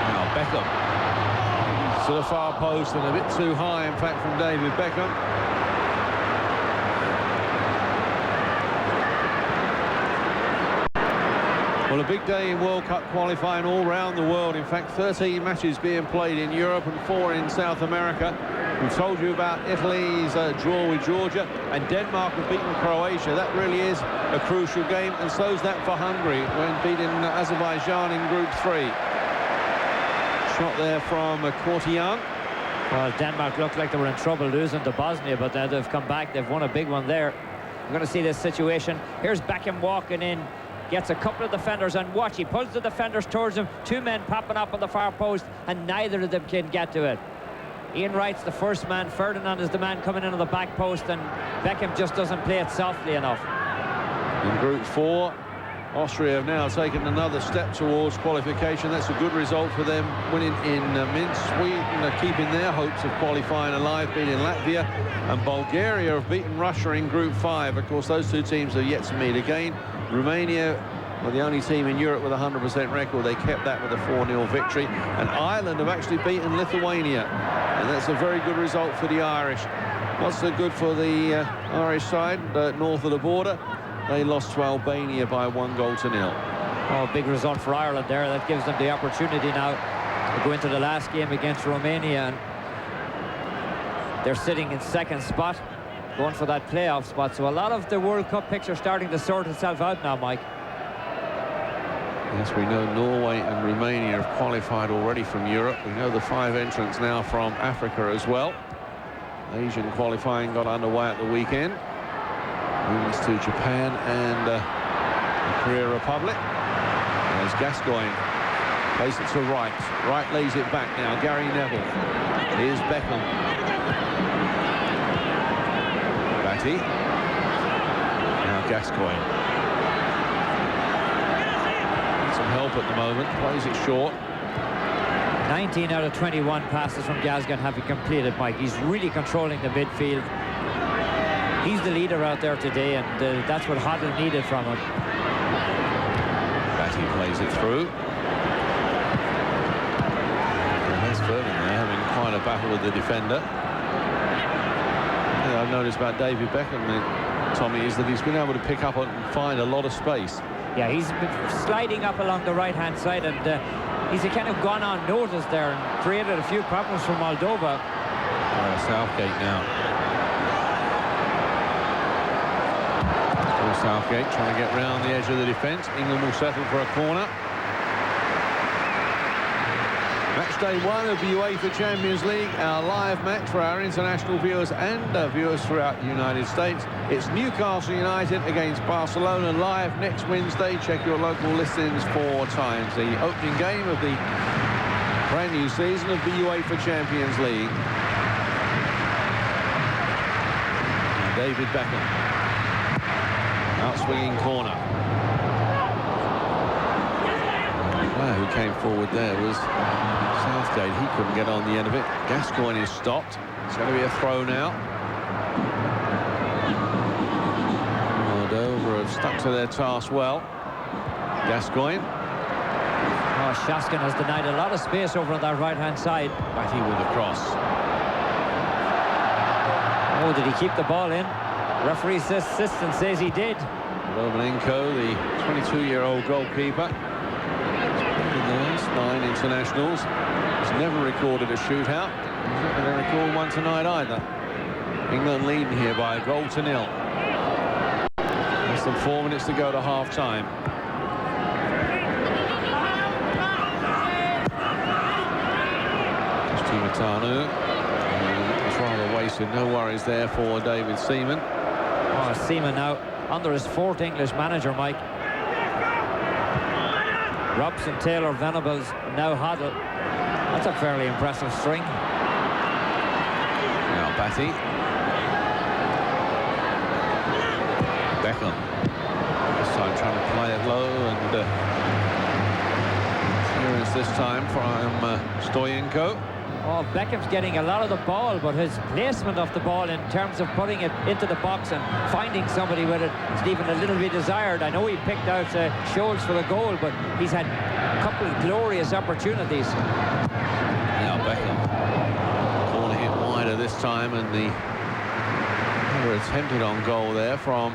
Speaker 1: Now Beckham to the far post, and a bit too high, in fact, from David Beckham. Well, a big day in World Cup qualifying all around the world. In fact, 13 matches being played in Europe and 4 in South America. We've told you about Italy's draw with Georgia, and Denmark have beaten Croatia. That really is a crucial game, and so's that for Hungary when beating Azerbaijan in Group 3. Shot there from Courtian.
Speaker 2: Well, Denmark looked like they were in trouble losing to Bosnia, but now they've come back. They've won a big one there. We're going to see this situation. Here's Beckham walking in. Gets a couple of defenders, and watch, he pulls the defenders towards him. 2 men popping up on the far post, and neither of them can get to it. Ian Wright's the first man, Ferdinand is the man coming in on the back post, and Beckham just doesn't play it softly enough.
Speaker 1: In Group 4, Austria have now taken another step towards qualification. That's a good result for them, winning in Minsk. Sweden are keeping their hopes of qualifying alive, beating Latvia, and Bulgaria have beaten Russia in Group 5. Of course, those 2 teams are yet to meet again. Romania were the only team in Europe with a 100% record. They kept that with a 4-0 victory. And Ireland have actually beaten Lithuania. And that's a very good result for the Irish. Not so good for the Irish side north of the border. They lost to Albania by 1-0.
Speaker 2: Oh, big result for Ireland there. That gives them the opportunity now to go into the last game against Romania. And they're sitting in 2nd spot, going for that playoff spot. So a lot of the World Cup picture starting to sort itself out now, Mike.
Speaker 1: Yes, we know Norway and Romania have qualified already from Europe. We know the 5 entrants now from Africa as well. Asian qualifying got underway at the weekend. Moves to Japan and the Korea Republic. There's Gascoigne. Plays it to Wright. Wright lays it back now. Gary Neville. Here's Beckham. Batty. Now Gascoigne. Some help at the moment. Plays it short.
Speaker 2: 19 out of 21 passes from Gascoigne have been completed, Mike. He's really controlling the midfield. He's the leader out there today, and that's what Hoddle needed from him.
Speaker 1: Batty plays it through. And that's Ferdinand there having quite a battle with the defender. Yeah, I've noticed about David Beckham, Tommy, is that he's been able to pick up and find a lot of space.
Speaker 2: Yeah, he's been sliding up along the right-hand side, and he's kind of gone unnoticed there and created a few problems for Moldova.
Speaker 1: Southgate now. Still Southgate trying to get round the edge of the defence. England will settle for a corner. Match day 1 of the UEFA Champions League, our live match for our international viewers and viewers throughout the United States. It's Newcastle United against Barcelona live next Wednesday. Check your local listings 4 times. The opening game of the brand new season of the UEFA Champions League. And David Beckham. Out-swinging corner. Who came forward there was Southgate. He couldn't get on the end of it. Gascoigne is stopped. It's going to be a throw now. Moldova have stuck to their task well. Gascoigne.
Speaker 2: Oh, Shaskin has denied a lot of space over on that right-hand side.
Speaker 1: Batty with the cross.
Speaker 2: Oh, did he keep the ball in? Referee's assistant says he did.
Speaker 1: Romanenko, the 22-year-old goalkeeper. In the last 9 internationals, he's never recorded a shootout. He's not going to record one tonight either. England leading here by a goal to 0. Less than 4 minutes to go to half-time. Timatanu. It's rather wasted. No worries there for David Seaman.
Speaker 2: Oh, Seaman now under his 4th English manager, Mike. Robson, Taylor, Venables, now Hoddle. That's a fairly impressive string.
Speaker 1: Now Batty. Beckham. This time trying to play it low and clearance this time from Stoyenko.
Speaker 2: Oh, Beckham's getting a lot of the ball, but his placement of the ball in terms of putting it into the box and finding somebody with it is leaving a little bit desired. I know he picked out Scholes for the goal, but he's had a couple of glorious opportunities.
Speaker 1: Now Beckham. Corner hit wider this time, and the attempted on goal there from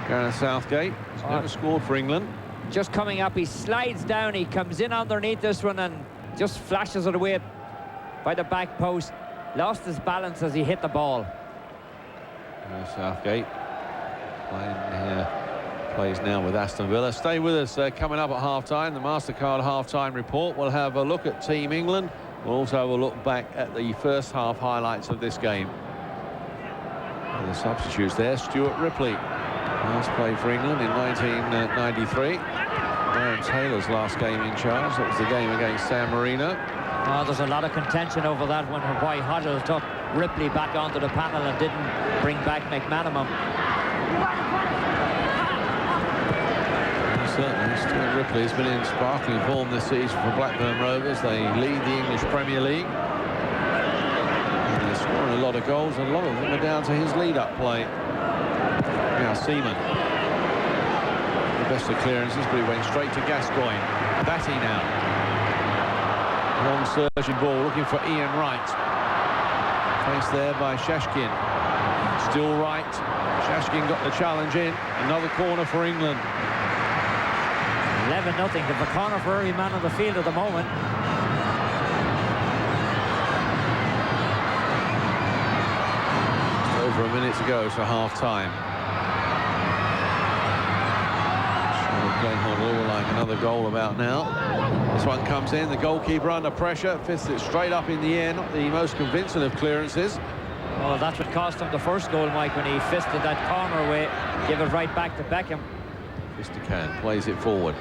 Speaker 1: Gareth Southgate. He's never scored for England.
Speaker 2: Just coming up, he slides down, he comes in underneath this one and just flashes it away by the back post. Lost his balance as he hit the ball.
Speaker 1: Southgate plays now with Aston Villa. Stay with us. Coming up at half-time, the MasterCard half-time report. We'll have a look at Team England. We'll also have a look back at the first half highlights of this game. And the substitutes there. Stuart Ripley last played for England in 1993. Graham Taylor's last game in charge. That was the game against San Marino.
Speaker 2: Oh, there's a lot of contention over that one, why Hoddle took Ripley back onto the panel and didn't bring back McManaman.
Speaker 1: Certainly, Stuart Ripley has been in sparkling form this season for Blackburn Rovers. They lead the English Premier League. And they're scoring a lot of goals, and a lot of them are down to his lead-up play. Now Seaman. The best of clearances, but he went straight to Gascoigne. Batty now. Long surging ball, looking for Ian Wright. Faced there by Shashkin. Still Wright. Shashkin got the challenge in. Another corner for England.
Speaker 2: 11-0. They've a corner for every man on the field at the moment.
Speaker 1: Just over a minute to go to half-time. Glenn Hoddle like another goal about now. This one comes in, the goalkeeper under pressure, fists it straight up in the air, not the most convincing of clearances.
Speaker 2: Oh, that's what cost him the first goal, Mike, when he fisted that corner away, give it right back to Beckham.
Speaker 1: Fistican plays it forward.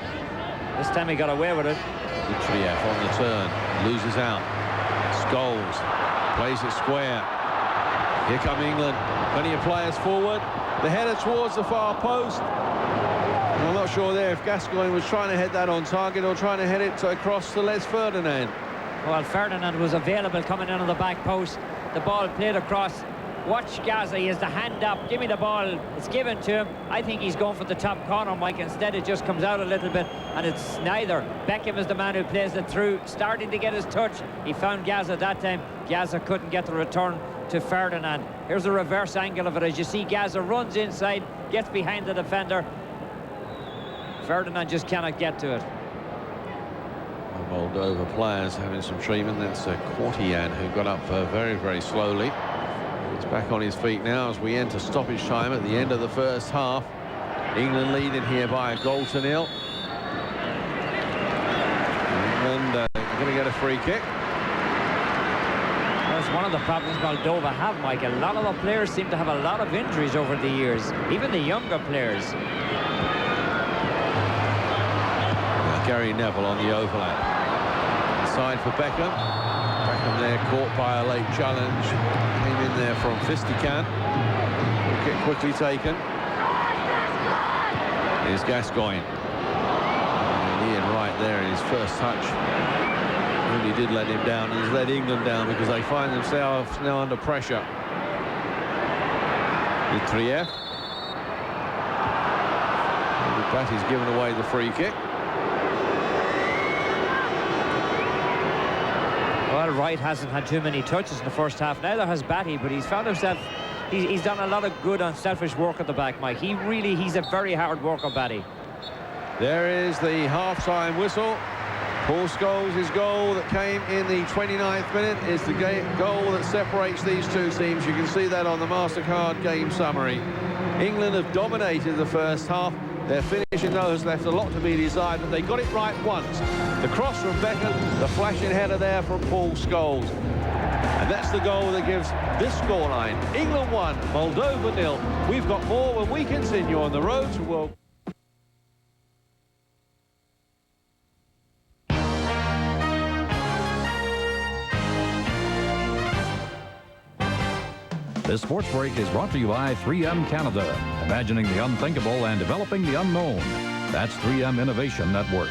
Speaker 2: This time he got away with it.
Speaker 1: Mitriev on the turn, loses out. Scholes plays it square. Here come England, plenty of players forward. The header towards the far post. I'm not sure there if Gascoigne was trying to head that on target or trying to head it across to Les Ferdinand.
Speaker 2: Well, Ferdinand was available coming in on the back post. The ball played across. Watch Gaza, he has the hand up. Give me the ball. It's given to him. I think he's going for the top corner, Mike. Instead, it just comes out a little bit, and it's neither. Beckham is the man who plays it through, starting to get his touch. He found Gaza that time. Gaza couldn't get the return to Ferdinand. Here's the reverse angle of it. As you see, Gaza runs inside, gets behind the defender. Ferdinand just cannot get to it.
Speaker 1: The Moldova players having some treatment. That's Qualifier, who got up very, very slowly. He's back on his feet now as we enter stoppage time at the end of the first half. England leading here by a goal to nil. England going to get a free kick.
Speaker 2: That's one of the problems Moldova have, Mike. A lot of the players seem to have a lot of injuries over the years, even the younger players.
Speaker 1: Gary Neville on the overlap. Inside for Beckham. Beckham there caught by a late challenge. Came in there from Fistican. Kick quickly taken. Here's Gascoigne. And Ian Wright there in his first touch. Really did let him down. He's let England down because they find themselves now under pressure. Trier. That he's given away the free kick.
Speaker 2: Well, Wright hasn't had too many touches in the first half. Neither has Batty, but he's found himself... He's done a lot of good unselfish work at the back, Mike. He's a very hard worker, Batty.
Speaker 1: There is the half-time whistle. Paul Scholes' goal that came in the 29th minute is the goal that separates these two teams. You can see that on the MasterCard game summary. England have dominated the first half. Their finishing, though, has left a lot to be desired, but they got it right once. The cross from Beckham, the flashing header there from Paul Scholes. And that's the goal that gives this scoreline. England 1, Moldova 0. We've got more when we continue on the road to World.
Speaker 3: This sports break is brought to you by 3M Canada, imagining the unthinkable and developing the unknown. That's 3M Innovation at Work.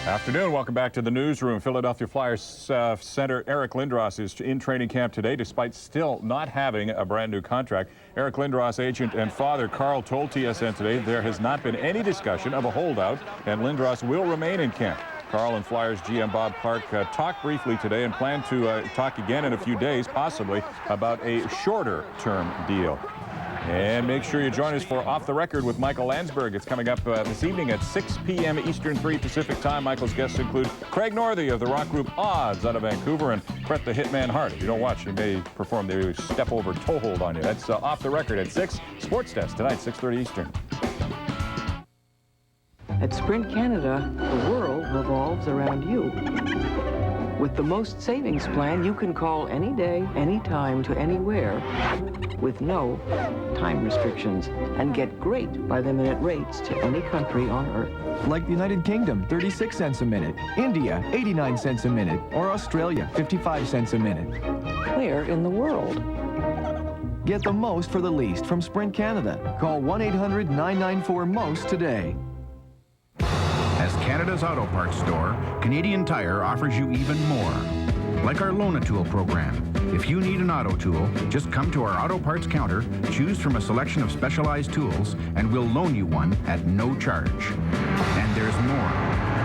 Speaker 9: Afternoon. Welcome back to the newsroom. Philadelphia Flyers center Eric Lindros is in training camp today, despite still not having a brand new contract. Eric Lindros' agent and father, Carl, told TSN today there has not been any discussion of a holdout, and Lindros will remain in camp. Carl and Flyers GM Bob Park talked briefly today and plan to talk again in a few days, possibly about a shorter-term deal. And make sure you join us for Off the Record with Michael Landsberg. It's coming up this evening at 6 p.m. Eastern, 3 Pacific time. Michael's guests include Craig Northey of the rock group Odds out of Vancouver and Brett the Hitman Hart. If you don't watch, he may perform the step over toehold on you. That's Off the Record at 6. Sports Desk tonight, 6:30 Eastern.
Speaker 10: At Sprint Canada, the world revolves around you. With the most savings plan, you can call any day, any time, to anywhere with no time restrictions and get great by-the-minute rates to any country on Earth.
Speaker 11: Like the United Kingdom, 36 cents a minute, India, 89 cents a minute, or Australia, 55 cents a minute.
Speaker 10: Where in the world?
Speaker 11: Get the most for the least from Sprint Canada. Call 1-800-994-MOST today.
Speaker 12: As Canada's auto parts store, Canadian Tire offers you even more. Like our Loan-A-Tool program. If you need an auto tool, just come to our auto parts counter, choose from a selection of specialized tools, and we'll loan you one at no charge. And there's more.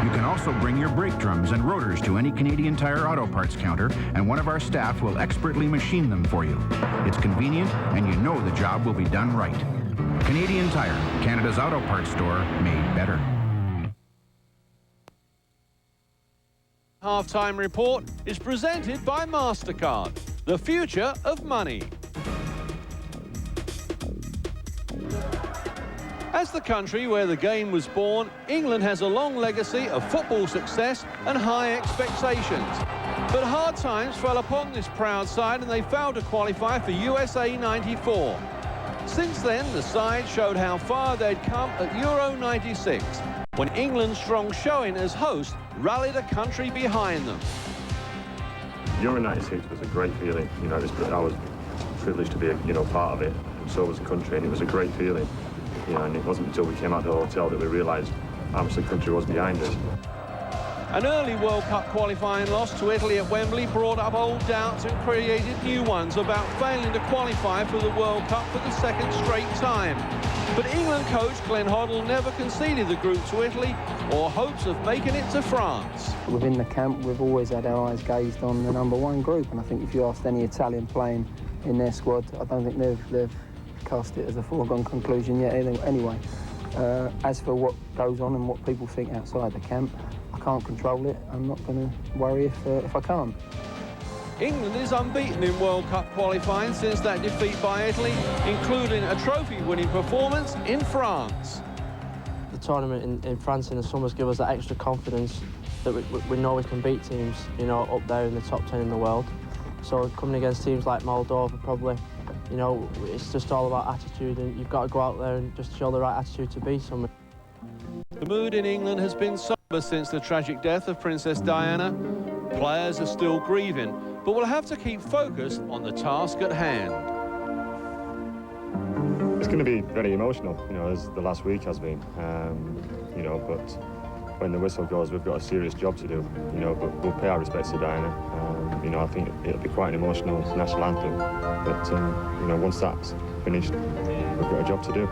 Speaker 12: You can also bring your brake drums and rotors to any Canadian Tire auto parts counter, and one of our staff will expertly machine them for you. It's convenient, and you know the job will be done right. Canadian Tire, Canada's auto parts store made better.
Speaker 1: Halftime report is presented by MasterCard, the future of money. As the country where the game was born, England has a long legacy of football success and high expectations. But hard times fell upon this proud side and they failed to qualify for USA 94. Since then, the side showed how far they'd come at Euro 96, when England's strong showing as host rallied a country behind them.
Speaker 13: Euro 96 was a great feeling. I was privileged to be part of it, and so was the country, and it was a great feeling. And it wasn't until we came out of the hotel that we realised how much the country was behind us.
Speaker 1: An early World Cup qualifying loss to Italy at Wembley brought up old doubts and created new ones about failing to qualify for the World Cup for the second straight time. But England coach Glenn Hoddle never conceded the group to Italy or hopes of making it to France.
Speaker 14: Within the camp, we've always had our eyes gazed on the #1 group, and I think if you asked any Italian playing in their squad, I don't think they've cast it as a foregone conclusion yet anyway. As for what goes on and what people think outside the camp, I can't control it. I'm not going to worry if I can't.
Speaker 1: England is unbeaten in World Cup qualifying since that defeat by Italy, including a trophy-winning performance in France.
Speaker 15: The tournament in France in the summers give us that extra confidence that we know we can beat teams, you know, up there in the top 10 in the world. So coming against teams like Moldova, probably, you know, it's just all about attitude, and you've got to go out there and just show the right attitude to beat someone.
Speaker 1: The mood in England has been somber since the tragic death of Princess Diana. Players are still grieving, but we'll have to keep focused on the task at hand.
Speaker 13: It's going to be very emotional, you know, as the last week has been, you know, but when the whistle goes, we've got a serious job to do, you know, but we'll pay our respects to Diana. You know, I think it'll be quite an emotional national anthem, but, you know, once that's finished, we've got a job to do.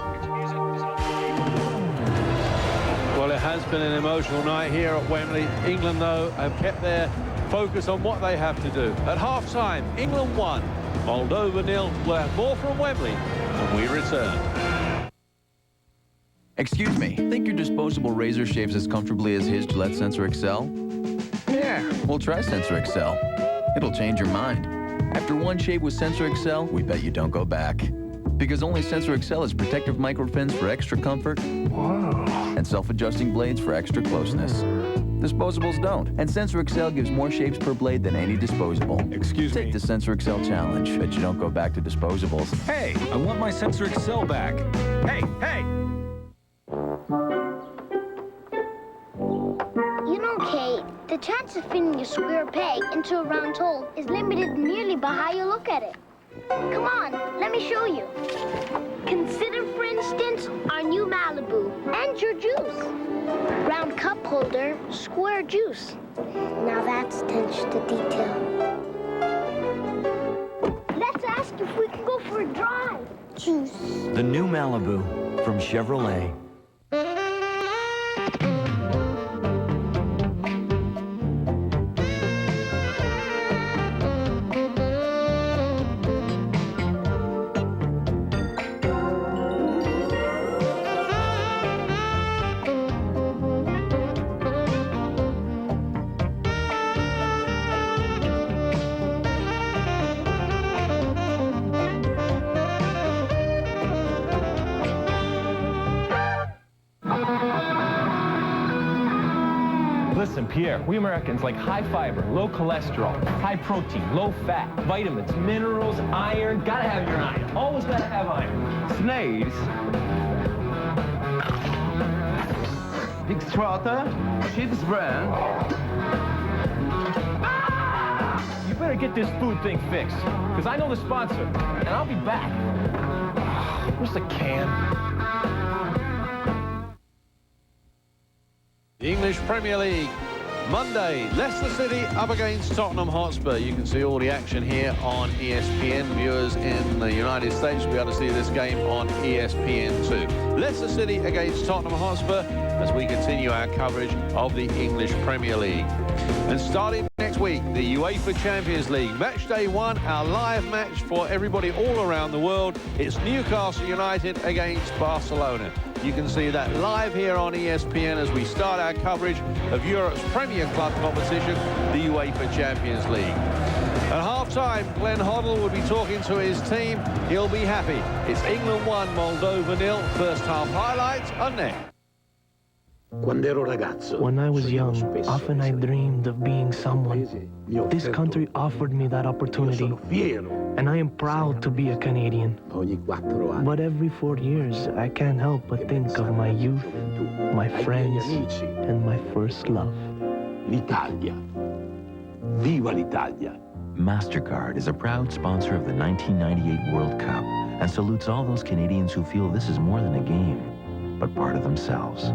Speaker 1: Well, it has been an emotional night here at Wembley. England, though, have kept their focus on what they have to do. At half-time, England 1, Moldova 0. We'll have more from Wembley when we return.
Speaker 16: Excuse me, think your disposable razor shaves as comfortably as his Gillette Sensor Excel? Yeah, well, try Sensor Excel. It'll change your mind. After one shave with Sensor Excel, we bet you don't go back. Because only Sensor Excel has protective microfins for extra comfort. Whoa. And self-adjusting blades for extra closeness. Disposables don't, and Sensor Excel gives more shapes per blade than any disposable.
Speaker 9: Excuse me.
Speaker 16: Take the Sensor Excel challenge. Bet you don't go back to disposables.
Speaker 9: Hey, I want my Sensor Excel back. Hey, hey!
Speaker 17: You know, Kate, the chance of fitting a square peg into a round hole is limited merely by how you look at it. Come on, let me show you. Consider, for instance, our new Malibu and your juice. Round cup holder, square juice. Now that's attention to detail. Let's ask if we can go for a drive. Juice.
Speaker 18: The new Malibu from Chevrolet.
Speaker 19: Listen, Pierre, we Americans like high fiber, low cholesterol, high protein, low fat, vitamins, minerals, iron. Gotta have your iron. Always gotta have iron. Sneeze. Big Trotter, chips brand. You better get this food thing fixed, because I know the sponsor, and I'll be back. Where's the can?
Speaker 1: The English Premier League, Monday, Leicester City up against Tottenham Hotspur. You can see all the action here on ESPN. Viewers in the United States will be able to see this game on ESPN2. Leicester City against Tottenham Hotspur as we continue our coverage of the English Premier League. And starting next week, the UEFA Champions League. Match day 1, our live match for everybody all around the world. It's Newcastle United against Barcelona. You can see that live here on ESPN as we start our coverage of Europe's premier club competition, the UEFA Champions League. At half-time, Glenn Hoddle will be talking to his team. He'll be happy. It's England 1, Moldova 0. First half highlights are next.
Speaker 4: When I was young, often I dreamed of being someone. This country offered me that opportunity, and I am proud to be a Canadian. But every 4 years, I can't help but think of my youth, my friends, and my first love.
Speaker 5: L'Italia. Viva l'Italia.
Speaker 6: MasterCard is a proud sponsor of the 1998 World Cup and salutes all those Canadians who feel this is more than a game, but part of themselves.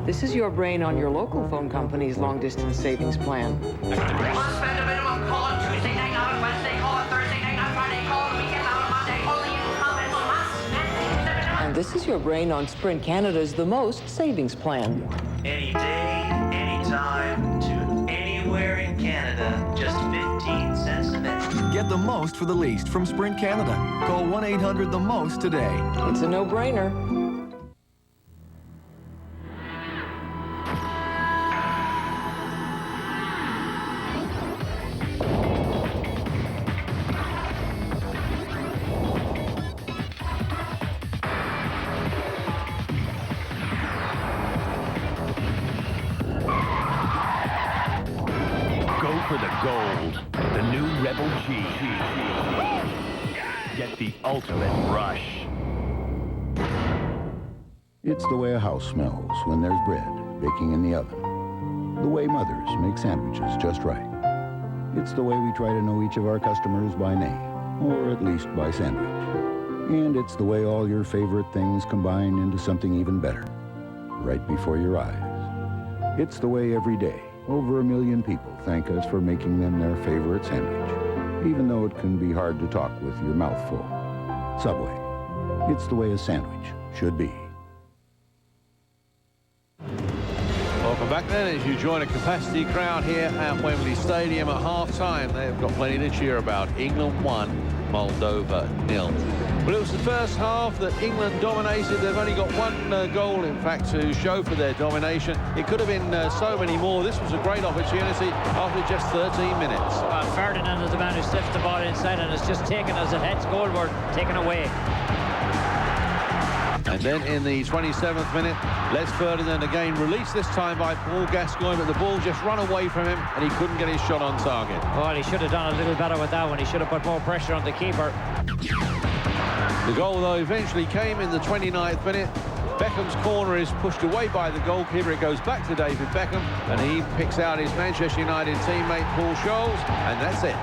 Speaker 10: This is your brain on your local phone company's long-distance savings plan.
Speaker 20: Spend a minimum call on Tuesday night, not on Wednesday, call on Thursday night, not Friday, call on the weekend, not on Monday, only income must.
Speaker 10: And this is your brain on Sprint Canada's The Most savings plan.
Speaker 21: Any day, any time, to anywhere in Canada, just 15 cents a minute.
Speaker 11: Get the most for the least from Sprint Canada. Call 1-800-THE-MOST today.
Speaker 10: It's a no-brainer.
Speaker 21: For the gold, the new Rebel G. Get the ultimate rush.
Speaker 12: It's the way a house smells when there's bread baking in the oven. The way mothers make sandwiches just right. It's the way we try to know each of our customers by name, or at least by sandwich. And it's the way all your favorite things combine into something even better, right before your eyes. It's the way every day over 1 million people thank us for making them their favorite sandwich, even though it can be hard to talk with your mouth full. Subway. It's the way a sandwich should be.
Speaker 1: Welcome back then as you join a capacity crowd here at Wembley Stadium at half-time. They've got plenty to cheer about. England 1, Moldova 0. Well, it was the first half that England dominated. They've only got one goal, in fact, to show for their domination. It could have been so many more. This was a great opportunity after just 13 minutes.
Speaker 2: Ferdinand is the man who slips the ball inside, and it's just taken as it heads goalward, taken away.
Speaker 1: And then in the 27th minute, Les Ferdinand again released this time by Paul Gascoigne, but the ball just ran away from him and he couldn't get his shot on target.
Speaker 2: Well, he should have done a little better with that one. He should have put more pressure on the keeper.
Speaker 1: The goal, though, eventually came in the 29th minute. Beckham's corner is pushed away by the goalkeeper. It goes back to David Beckham, and he picks out his Manchester United teammate, Paul Scholes, and that's it.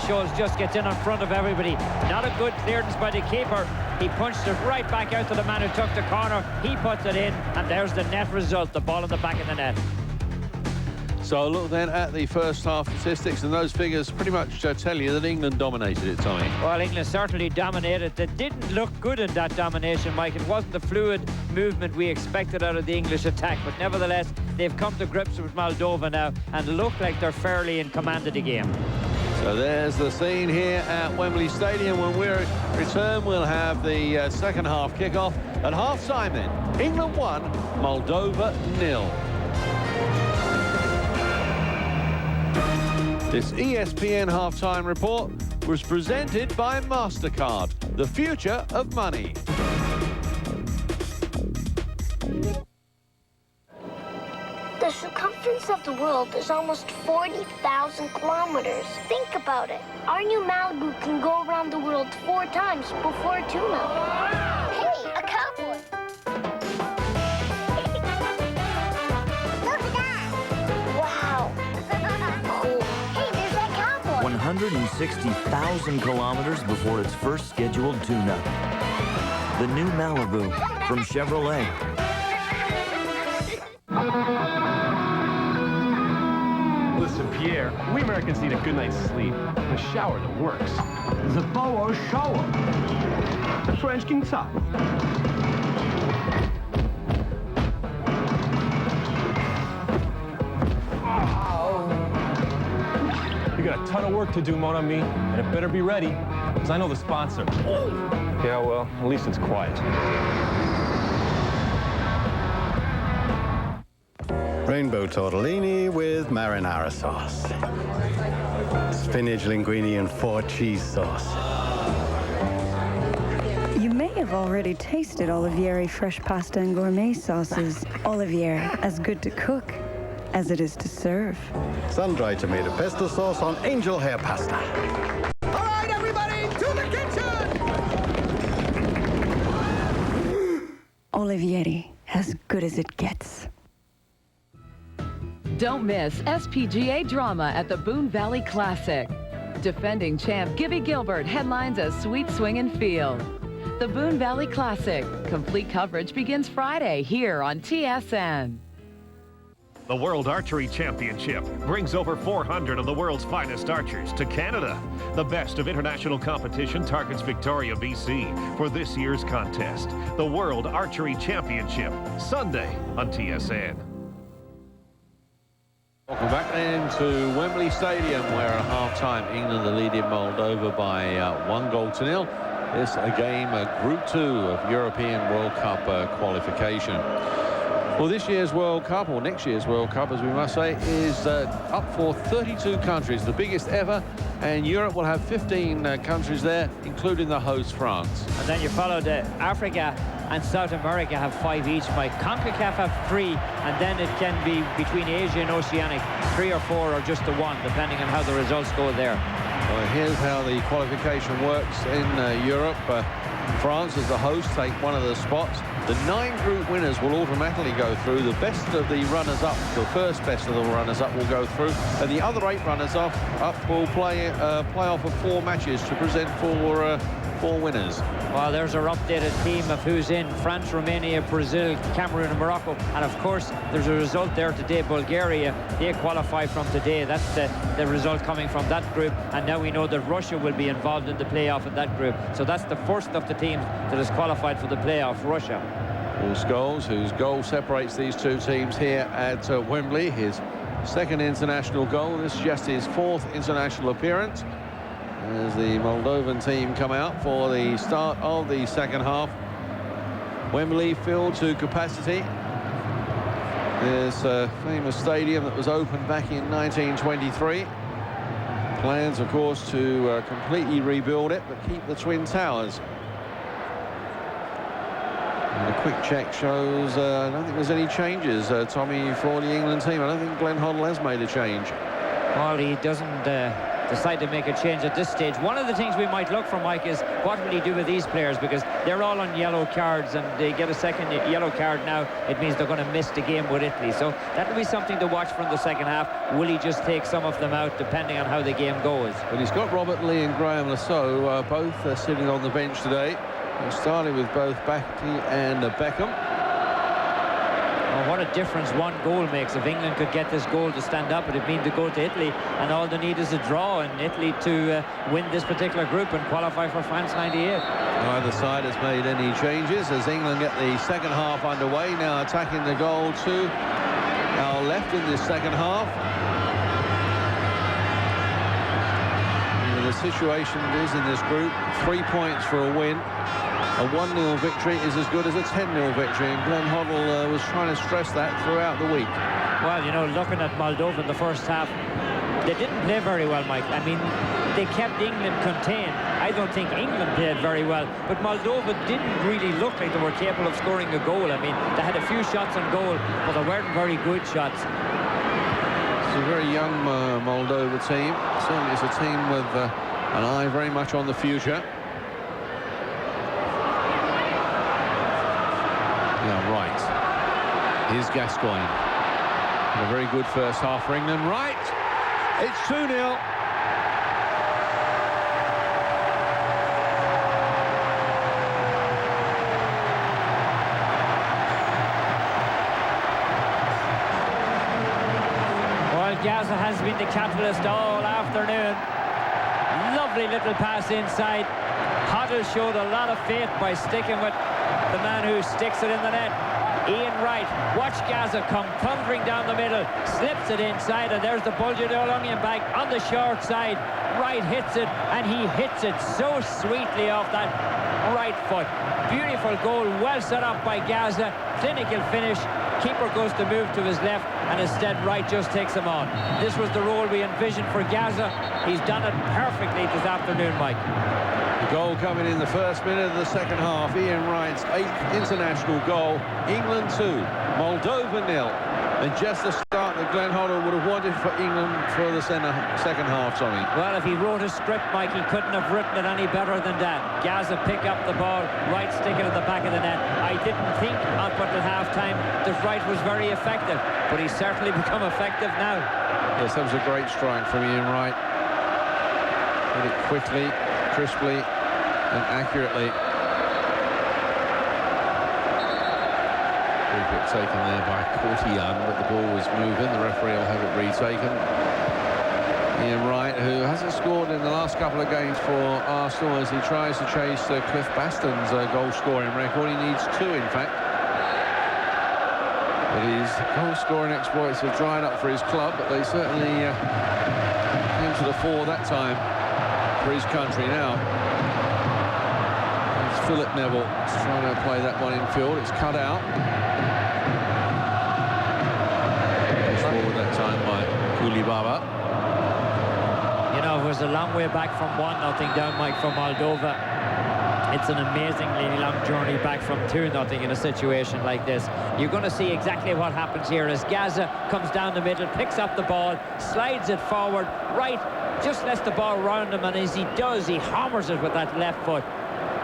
Speaker 2: Scholes just gets in front of everybody. Not a good clearance by the keeper. He punched it right back out to the man who took the corner. He puts it in, and there's the net result, the ball in the back of the net.
Speaker 1: So look then at the first half statistics, and those figures pretty much tell you that England dominated it, Tommy.
Speaker 2: Well, England certainly dominated. They didn't look good in that domination, Mike. It wasn't the fluid movement we expected out of the English attack, but nevertheless, they've come to grips with Moldova now and look like they're fairly in command of the game.
Speaker 1: So there's the scene here at Wembley Stadium. When we return, we'll have the second half kickoff. At half-time then, England 1, Moldova 0. This ESPN halftime report was presented by MasterCard, the future of money.
Speaker 17: The circumference of the world is almost 40,000 kilometers. Think about it. Our new Malibu can go around the world 4 times before tuna. Hey, a cowboy. Look at that. Wow. Cool. Hey, there's that cowboy.
Speaker 18: 160,000 kilometers before its first scheduled tune-up. The new Malibu from Chevrolet.
Speaker 19: Listen, Pierre, we Americans need a good night's sleep. A shower that works.
Speaker 5: The power shower. French king size.
Speaker 19: We got a ton of work to do, mon ami, and it better be ready, because I know the sponsor. Yeah, well, at least it's quiet.
Speaker 22: Rainbow tortellini with marinara sauce. Spinach, linguine, and 4 cheese sauce.
Speaker 23: You may have already tasted Olivieri fresh pasta and gourmet sauces. Olivieri, as good to cook as it is to serve.
Speaker 22: Sun-dried tomato pesto sauce on angel hair pasta.
Speaker 20: All right, everybody, to the kitchen!
Speaker 23: Olivieri, as good as it gets.
Speaker 24: Don't miss SPGA drama at the Boone Valley Classic. Defending champ Gibby Gilbert headlines a sweet swinging field. The Boone Valley Classic. Complete coverage begins Friday here on TSN.
Speaker 7: The World Archery Championship brings over 400 of the world's finest archers to Canada. The best of international competition targets Victoria, BC for this year's contest. The World Archery Championship, Sunday on TSN.
Speaker 1: Welcome back then to Wembley Stadium, where at half-time England are leading Moldova by 1-0. This a game, Group 2 of European World Cup qualification. Well, this year's World Cup, or next year's World Cup, as we must say, is up for 32 countries, the biggest ever, and Europe will have 15 countries there, including the host France.
Speaker 2: And then you followed Africa and South America have 5 each. CONCACAF have 3, and then it can be between Asia and Oceanic, 3 or 4 or just the 1, depending on how the results go there.
Speaker 1: Well, here's how the qualification works in Europe. France, as the host, take one of the spots. The 9 group winners will automatically go through. The best of the runners-up, the first best of the runners-up will go through, and the other 8 runners-up will play off of 4 matches to present for 4 winners.
Speaker 2: Well, there's our updated team of who's in: France, Romania, Brazil, Cameroon and Morocco. And of course, there's a result there today. Bulgaria, they qualify from today. That's the result coming from that group. And now we know that Russia will be involved in the playoff in that group. So that's the first of the teams that has qualified for the playoff, Russia.
Speaker 1: Paul Scholes, whose goal separates these 2 teams here at Wembley. His 2nd international goal. This is just his 4th international appearance. As the Moldovan team come out for the start of the second half. Wembley filled to capacity. This famous stadium that was opened back in 1923. Plans, of course, to completely rebuild it, but keep the Twin Towers. And a quick check shows I don't think there's any changes, Tommy, for the England team. I don't think Glenn Hoddle has made a change.
Speaker 2: Well, he doesn't decide to make a change at this stage. One of the things we might look for, Mike, is what will he do with these players, because they're all on yellow cards, and they get a second yellow card now. It means they're going to miss the game with Italy. So that'll be something to watch from the second half. Will he just take some of them out, depending on how the game goes?
Speaker 1: But he's got Robert Lee and Graham Lasso both sitting on the bench today. He started with both Bakhti and Beckham.
Speaker 2: Oh, what a difference 1 goal makes. If England could get this goal to stand up, it'd mean to go to Italy, and all they need is a draw in Italy to win this particular group and qualify for France 98.
Speaker 1: Neither side has made any changes as England get the second half underway. Now attacking the goal to our left in this second half. The situation is in this group, 3 points for a win. A 1-0 victory is as good as a 10-0 victory, and Glenn Hoddle was trying to stress that throughout the week.
Speaker 2: Well, you know, looking at Moldova in the first half, they didn't play very well, Mike. I mean, they kept England contained. I don't think England played very well, but Moldova didn't really look like they were capable of scoring a goal. I mean, they had a few shots on goal, but they weren't very good shots.
Speaker 1: It's a very young Moldova team. Certainly it's a team with an eye very much on the future. Yeah, right. Here's Gascoigne. A very good first half for England. Right. It's 2-0.
Speaker 2: Gaza has been the catalyst all afternoon. Lovely little pass inside. Hoddle showed a lot of faith by sticking with the man who sticks it in the net. Ian Wright, watch Gaza come thundering down the middle, slips it inside, and there's the Bulger de Onion bag on the short side. Wright hits it, and he hits it so sweetly off that right foot. Beautiful goal, well set up by Gaza. Clinical finish. Keeper goes to move to his left, and instead Wright just takes him on. This was the role we envisioned for Gaza. He's done it perfectly this afternoon, Mike.
Speaker 1: The goal coming in the first minute of the second half. Ian Wright's 8th international goal. England 2, Moldova 0. And just the start that Glenn Hoddle would have wanted for England for the second half, Tommy.
Speaker 2: Well, if he wrote a script, Mike, he couldn't have written it any better than that. Gaza pick up the ball, Wright stick it in the back of the net. I didn't think up until half-time that Wright was very effective, but he's certainly become effective now.
Speaker 1: Yes, that was a great strike from Ian Wright. Did it quickly, crisply, and accurately. Taken there by Courtian, but the ball was moving. The referee will have it retaken. Ian Wright, who hasn't scored in the last couple of games for Arsenal, as he tries to chase Cliff Baston's goal-scoring record. He needs 2, in fact. But his goal-scoring exploits have dried up for his club, but they certainly came to the fore that time for his country. Now, it's Philip Neville trying to play that one in field. It's cut out. Pushed forward that time by Kulibaba.
Speaker 2: You know, it was a long way back from 1-0 down, Mike, for Moldova. It's an amazingly long journey back from 2-0 in a situation like this. You're going to see exactly what happens here as Gaza comes down the middle, picks up the ball, slides it forward, right, just lets the ball round him, and as he does, he hammers it with that left foot.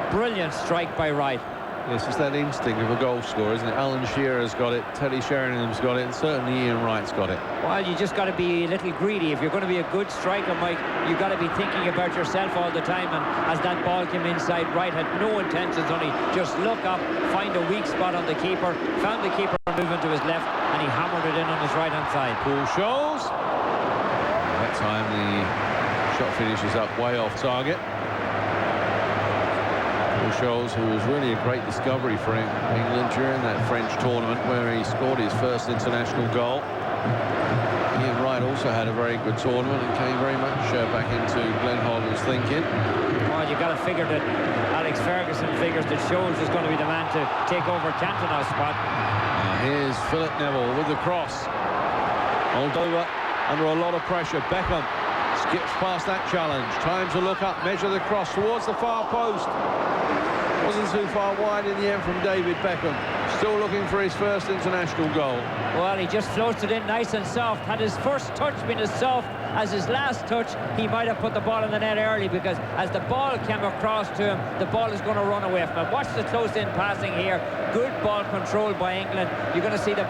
Speaker 2: Brilliant strike by Wright.
Speaker 1: Yes, it's that instinct of a goal scorer, isn't it? Alan Shearer's got it, Teddy Sheringham's got it, and certainly Ian Wright's got it.
Speaker 2: Well, you just got to be a little greedy. If you're going to be a good striker, Mike, you've got to be thinking about yourself all the time. And as that ball came inside, Wright had no intentions, only just look up, find a weak spot on the keeper, found the keeper moving to his left, and he hammered it in on his right-hand side.
Speaker 1: Paul Scholes. That time the shot finishes up way off target. Scholes, who was really a great discovery for England during that French tournament where he scored his first international goal. Ian Wright also had a very good tournament and came very much back into Glenn Hoddle's thinking.
Speaker 2: Well, you've got to figure that Alex Ferguson figures that Scholes is going to be the man to take over Cantona's spot.
Speaker 1: Here's Philip Neville with the cross. Moldova under a lot of pressure. Beckham skips past that challenge. Time to look up, measure the cross towards the far post. Wasn't too far wide in the end from David Beckham. Still looking for his first international goal.
Speaker 2: Well, he just floats it in nice and soft. Had his first touch been as soft as his last touch, he might have put the ball in the net early, because as the ball came across to him, the ball is going to run away from him. Watch the close-in passing here. Good ball control by England. You're going to see the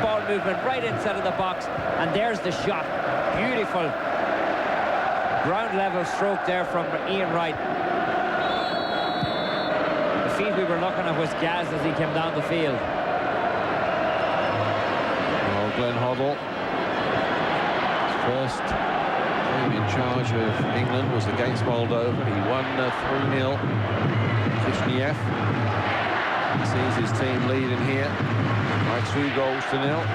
Speaker 2: ball movement right inside of the box, and there's the shot. Beautiful ground-level stroke there from Ian Wright. The feed we were looking at was Gaz as he came down the field.
Speaker 1: Well, Glenn Hoddle, first game in charge of England was against Moldova. He won 3-0. Kishinev. He sees his team leading here by 2 goals to 0.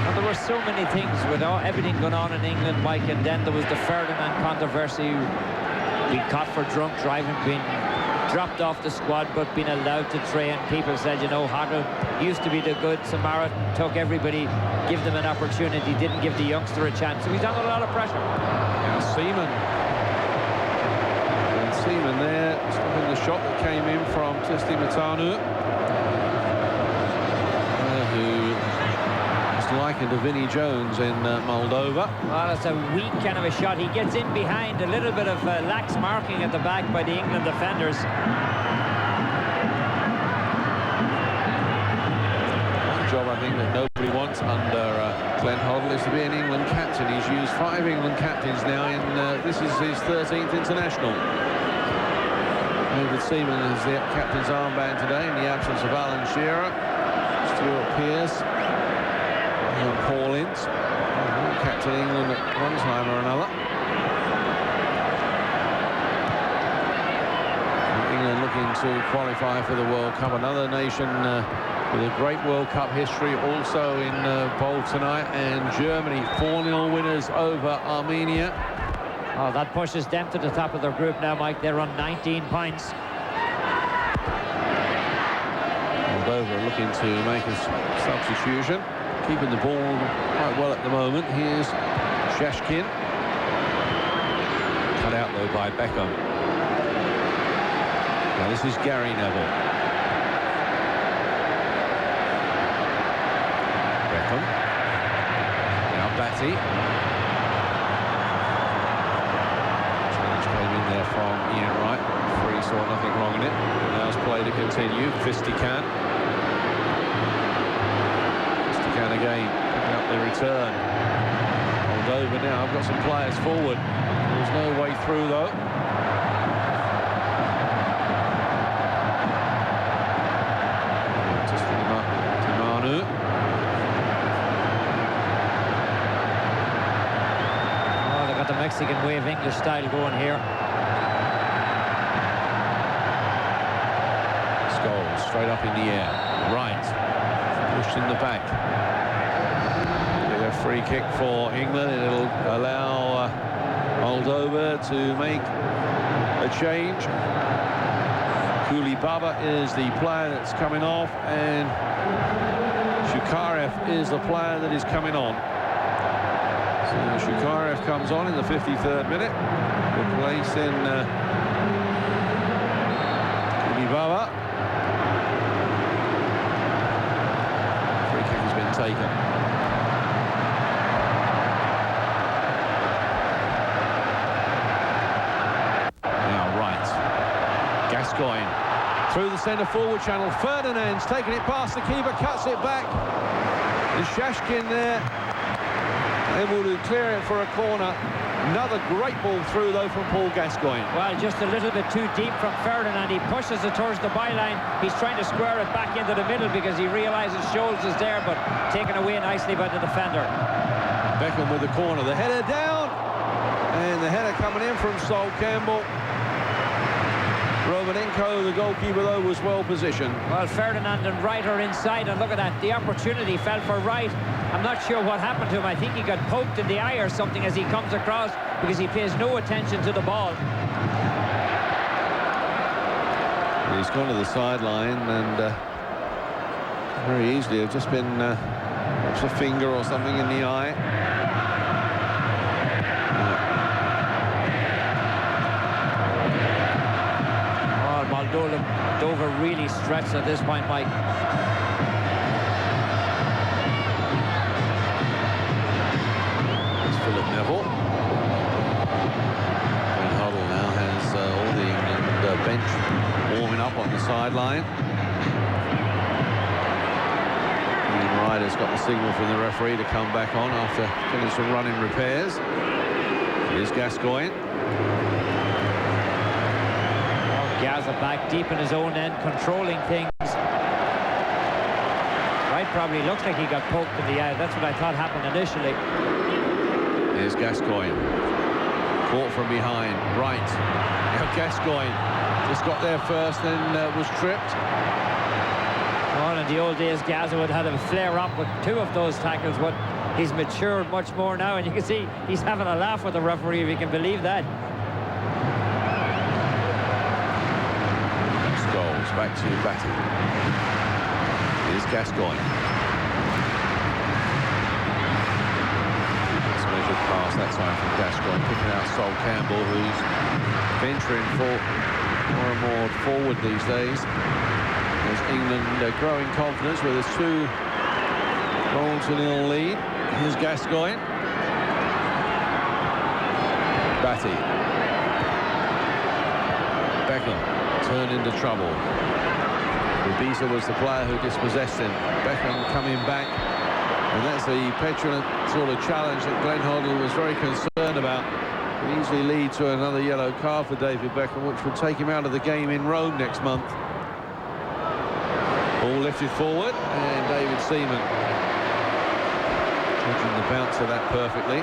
Speaker 2: And there were so many things with everything going on in England, Mike, and then there was the Ferdinand controversy, being caught for drunk driving, being dropped off the squad but being allowed to train. People said, you know, Hoddle used to be the good Samaritan, took everybody, give them an opportunity, didn't give the youngster a chance. So he's under a lot of pressure.
Speaker 1: Now Seaman. And Seaman there, stopping the shot that came in from Tisti Matanu, who is likened to Vinnie Jones in Moldova.
Speaker 2: Well, it's a weak kind of a shot. He gets in behind, a little bit of lax marking at the back by the England defenders.
Speaker 1: One job I think that nobody wants under Glenn Hoddle is to be an England captain. He's used 5 England captains now in this is his 13th international. David Seaman has the captain's armband today in the absence of Alan Shearer, Stuart Pearce, and Paul Ince, captain England at one time or another. England looking to qualify for the World Cup. Another nation with a great World Cup history also in bowl tonight, and Germany 4-0 winners over Armenia.
Speaker 2: Oh, that pushes them to the top of their group now, Mike. They're on 19 points.
Speaker 1: Moldova looking to make a substitution, keeping the ball quite well at the moment. Here's Shashkin. Cut out though by Beckham. Now this is Gary Neville. Beckham. Now Batty. Challenge came in there from Ian Wright. Free, saw nothing wrong in it. Now's play to continue. Fistican. Fistican again, picking up the return. Moldova now, I've got some players forward. There's no way through though. Just from Timanu.
Speaker 2: Oh, they've got the Mexican way of English style going here.
Speaker 1: Scholes straight up in the air. Right. pushed in the back. A free kick for England. It'll allow Moldova to make a change. Qualifier is the player that's coming off, and Shukarev is the player that is coming on. So Shukarev comes on in the 53rd minute, replacing Qualifier. Free kick has been taken. Gascoigne through the centre forward channel. Ferdinand's taking it past the keeper, cuts it back. Is Shashkin there, able to clear it for a corner. Another great ball through though from Paul Gascoigne.
Speaker 2: Well, just a little bit too deep from Ferdinand. He pushes it towards the byline. He's trying to square it back into the middle because he realises Scholes is there, but taken away nicely by the defender.
Speaker 1: Beckham with the corner, the header down, and the header coming in from Sol Campbell. Romanenko, the goalkeeper, though, was well positioned.
Speaker 2: Well, Ferdinand and Wright are inside, and look at that. The opportunity fell for Wright. I'm not sure what happened to him. I think he got poked in the eye or something as he comes across because he pays no attention to the ball.
Speaker 1: He's gone to the sideline and very easily have just been perhaps a finger or something in the eye.
Speaker 2: Moldova really stretched at this point, Mike.
Speaker 1: It's Philip Neville. Glenn Hoddle now has all the England bench warming up on the sideline. Ian Wright has got the signal from the referee to come back on after getting some running repairs. Here's Gascoigne.
Speaker 2: Gaza back deep in his own end, controlling things. Wright probably looks like he got poked in the eye. That's what I thought happened initially.
Speaker 1: Here's Gascoigne. Caught from behind. Right. Now Gascoigne just got there first, then was tripped.
Speaker 2: Well, in the old days, Gaza would have had a flare up with two of those tackles, but he's matured much more now, and you can see he's having a laugh with the referee, if you can believe that.
Speaker 1: Back to Batty. Here's Gascoigne. It's measured pass that time from Gascoigne, picking out Sol Campbell, who's venturing for more and more forward these days. As England growing confidence with a 2-0 lead. Here's Gascoigne. Batty. Beckham turned into trouble. Ibiza was the player who dispossessed him. Beckham coming back, and that's the petulant sort of challenge that Glenn Hoddle was very concerned about. Could easily lead to another yellow card for David Beckham, which would take him out of the game in Rome next month. Ball lifted forward, and David Seaman judging the bounce of that perfectly.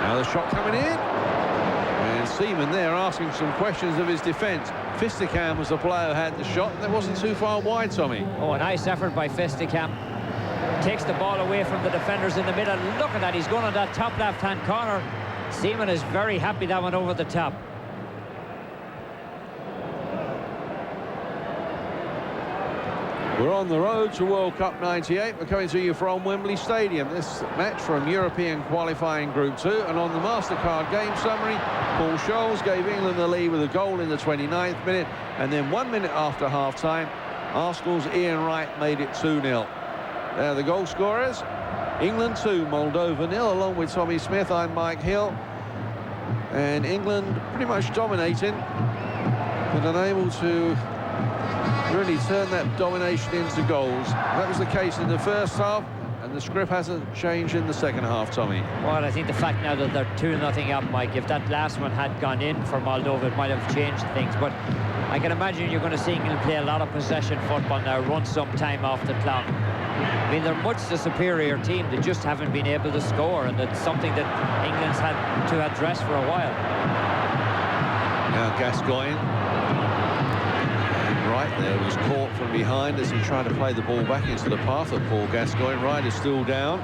Speaker 1: Now the shot coming in. And Seaman there asking some questions of his defence. Fisticam was the player who had the shot, and that wasn't too far wide, Tommy.
Speaker 2: Oh, a nice effort by Fisticam. Takes the ball away from the defenders in the middle. Look at that, he's going on that top left-hand corner. Seaman is very happy that went over the top.
Speaker 1: We're on the road to World Cup 98. We're coming to you from Wembley Stadium. This match from European qualifying Group 2. And on the MasterCard game summary, Paul Scholes gave England the lead with a goal in the 29th minute. And then 1 minute after half-time, Arsenal's Ian Wright made it 2-0. There are the goal scorers. England 2, Moldova 0. Along with Tommy Smith, I'm Mike Hill. And England pretty much dominating, but unable to really turn that domination into goals. That was the case in the first half, and the script hasn't changed in the second half, Tommy.
Speaker 2: Well, I think the fact now that they're 2-0 up, Mike, if that last one had gone in for Moldova, it might have changed things. But I can imagine you're going to see England play a lot of possession football now, run some time off the clock. I mean, they're much the superior team. They just haven't been able to score, and it's something that England's had to address for a while.
Speaker 1: Now Gascoigne. Right There was caught from behind as he tried to play the ball back into the path of Paul Gascoigne. Ryder's still down.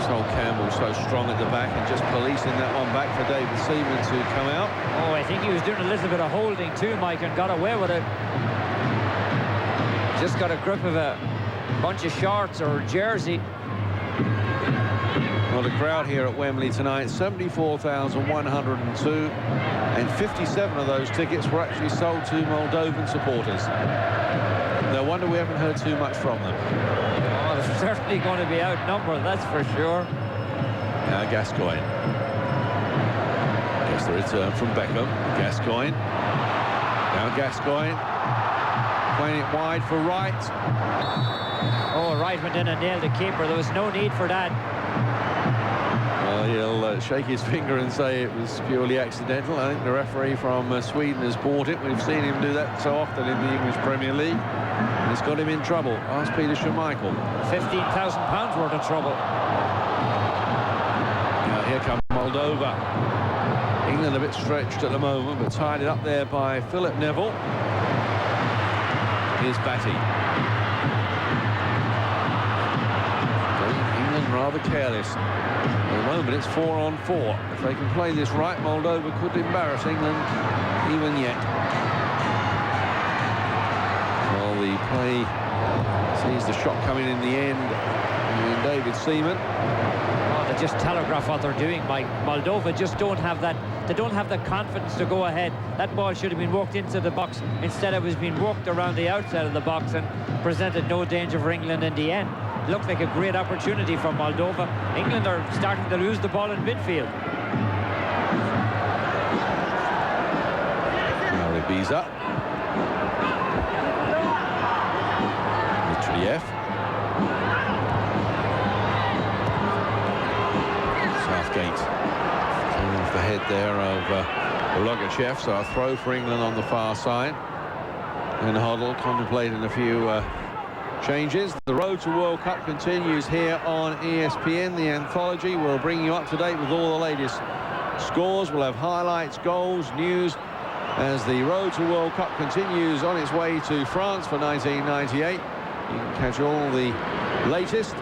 Speaker 1: Sol Campbell so strong at the back and just policing that one back for David Seaman to come out.
Speaker 2: Oh, I think he was doing a little bit of holding too, Mike, and got away with it. Just got a grip of a bunch of shorts or a jersey.
Speaker 1: Well, the crowd here at Wembley tonight, 74,102, and 57 of those tickets were actually sold to Moldovan supporters. No wonder we haven't heard too much from them.
Speaker 2: Oh, they're certainly going to be outnumbered, that's for sure.
Speaker 1: Now Gascoigne. Gets the return from Beckham. Gascoigne. Now Gascoigne. Playing it wide for Wright.
Speaker 2: Oh, Wright went in and nailed the keeper. There was no need for that.
Speaker 1: Well, he'll shake his finger and say it was purely accidental. I think the referee from Sweden has bought it. We've seen him do that so often in the English Premier League. And it's got him in trouble. Ask Peter Schmeichel.
Speaker 2: £15,000 worth of trouble.
Speaker 1: Now here comes Moldova. England a bit stretched at the moment, but tied it up there by Philip Neville. Here's Batty. England rather careless. At the moment it's 4-on-4. If they can play this right, Moldova could embarrass England even yet. Well, the play sees the shot coming in the end. And David Seaman.
Speaker 2: Oh, they just telegraph what they're doing, Mike. Moldova just don't have that. They don't have the confidence to go ahead. That ball should have been walked into the box. Instead, it was being walked around the outside of the box and presented no danger for England in the end. It looked like a great opportunity for Moldova. England are starting to lose the ball in midfield.
Speaker 1: Now Ibiza. Mitriev. Southgate. Off the head there of Logachev, so a throw for England on the far side. And Hoddle contemplating a few changes. The road to World Cup continues here on ESPN. The anthology will bring you up to date with all the latest scores. We'll have highlights, goals, news as the road to World Cup continues on its way to France for 1998. You can catch all the latest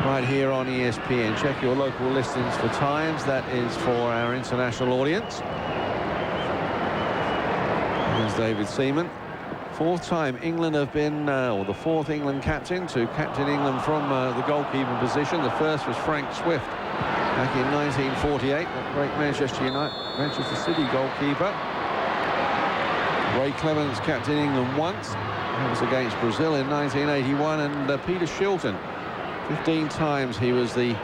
Speaker 1: right here on ESPN. Check your local listings for times. That is for our international audience. There's David Seaman. Fourth time England have been, or the fourth England captain to captain England from the goalkeeper position. The first was Frank Swift back in 1948, that great Manchester City goalkeeper. Ray Clements captained England once. That was against Brazil in 1981, and Peter Shilton. 15 times he was the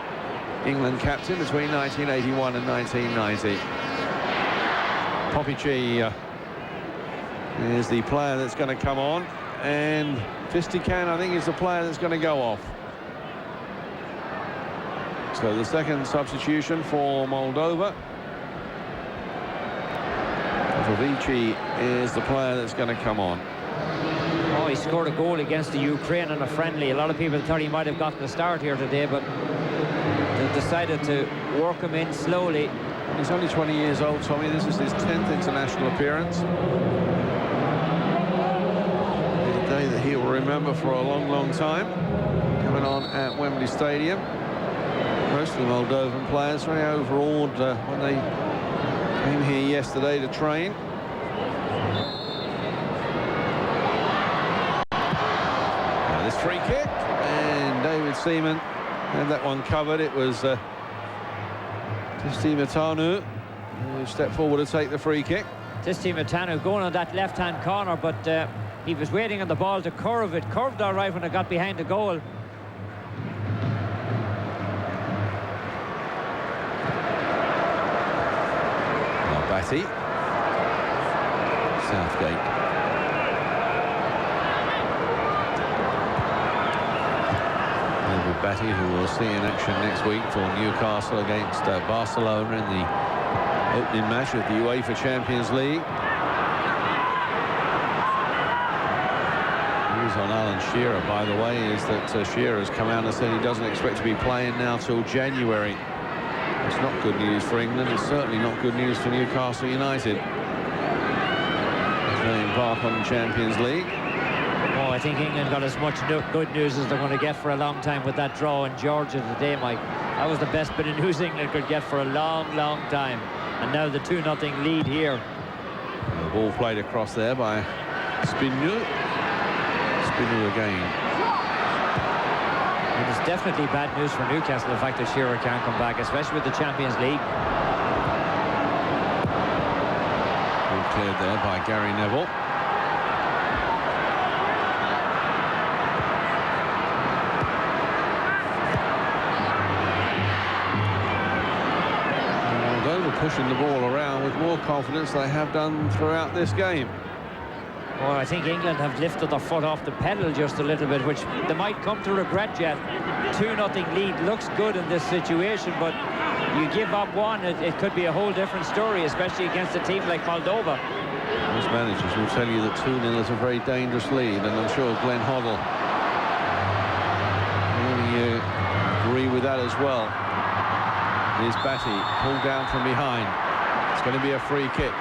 Speaker 1: England captain between 1981 and 1990. Popici is the player that's going to come on, and Fistican, I think, is the player that's going to go off. So the second substitution for Moldova. Popovici is the player that's going to come on.
Speaker 2: Oh, he scored a goal against the Ukraine in a friendly. A lot of people thought he might have gotten a start here today, but they decided to work him in slowly.
Speaker 1: He's only 20 years old, Tommy. This is his 10th international appearance. It's a day that he will remember for a long, long time. Coming on at Wembley Stadium. Most of the Moldovan players very overawed when they came here yesterday to train. Now this free kick, and David Seaman had that one covered. It was Tisti Matanu who stepped forward to take the free kick.
Speaker 2: Tisti Matanu going on that left-hand corner, but he was waiting on the ball to curve it. Curved all right when it got behind the goal.
Speaker 1: Batty. Southgate. Batty, who we'll see in action next week for Newcastle against Barcelona in the opening match of the UEFA Champions League. News on Alan Shearer, by the way, is that Shearer has come out and said he doesn't expect to be playing now till January. It's not good news for England. It's certainly not good news for Newcastle United. Playing embark on the Champions League.
Speaker 2: Oh, I think England got as much good news as they're going to get for a long time with that draw in Georgia today, Mike. That was the best bit of news England could get for a long, long time. And now the 2-0 lead here.
Speaker 1: The ball played across there by Spinu. Spinu again.
Speaker 2: And it's definitely bad news for Newcastle, the fact that Shearer can't come back, especially with the Champions League.
Speaker 1: Ball cleared there by Gary Neville. Pushing the ball around with more confidence they have done throughout this game.
Speaker 2: Well, I think England have lifted their foot off the pedal just a little bit, which they might come to regret yet. 2-0 lead looks good in this situation, but you give up one, it could be a whole different story, especially against a team like Moldova.
Speaker 1: Most managers will tell you that 2-0 is a very dangerous lead, and I'm sure Glenn Hoddle will agree with that as well. Here's Batty, pulled down from behind. It's going to be a free kick.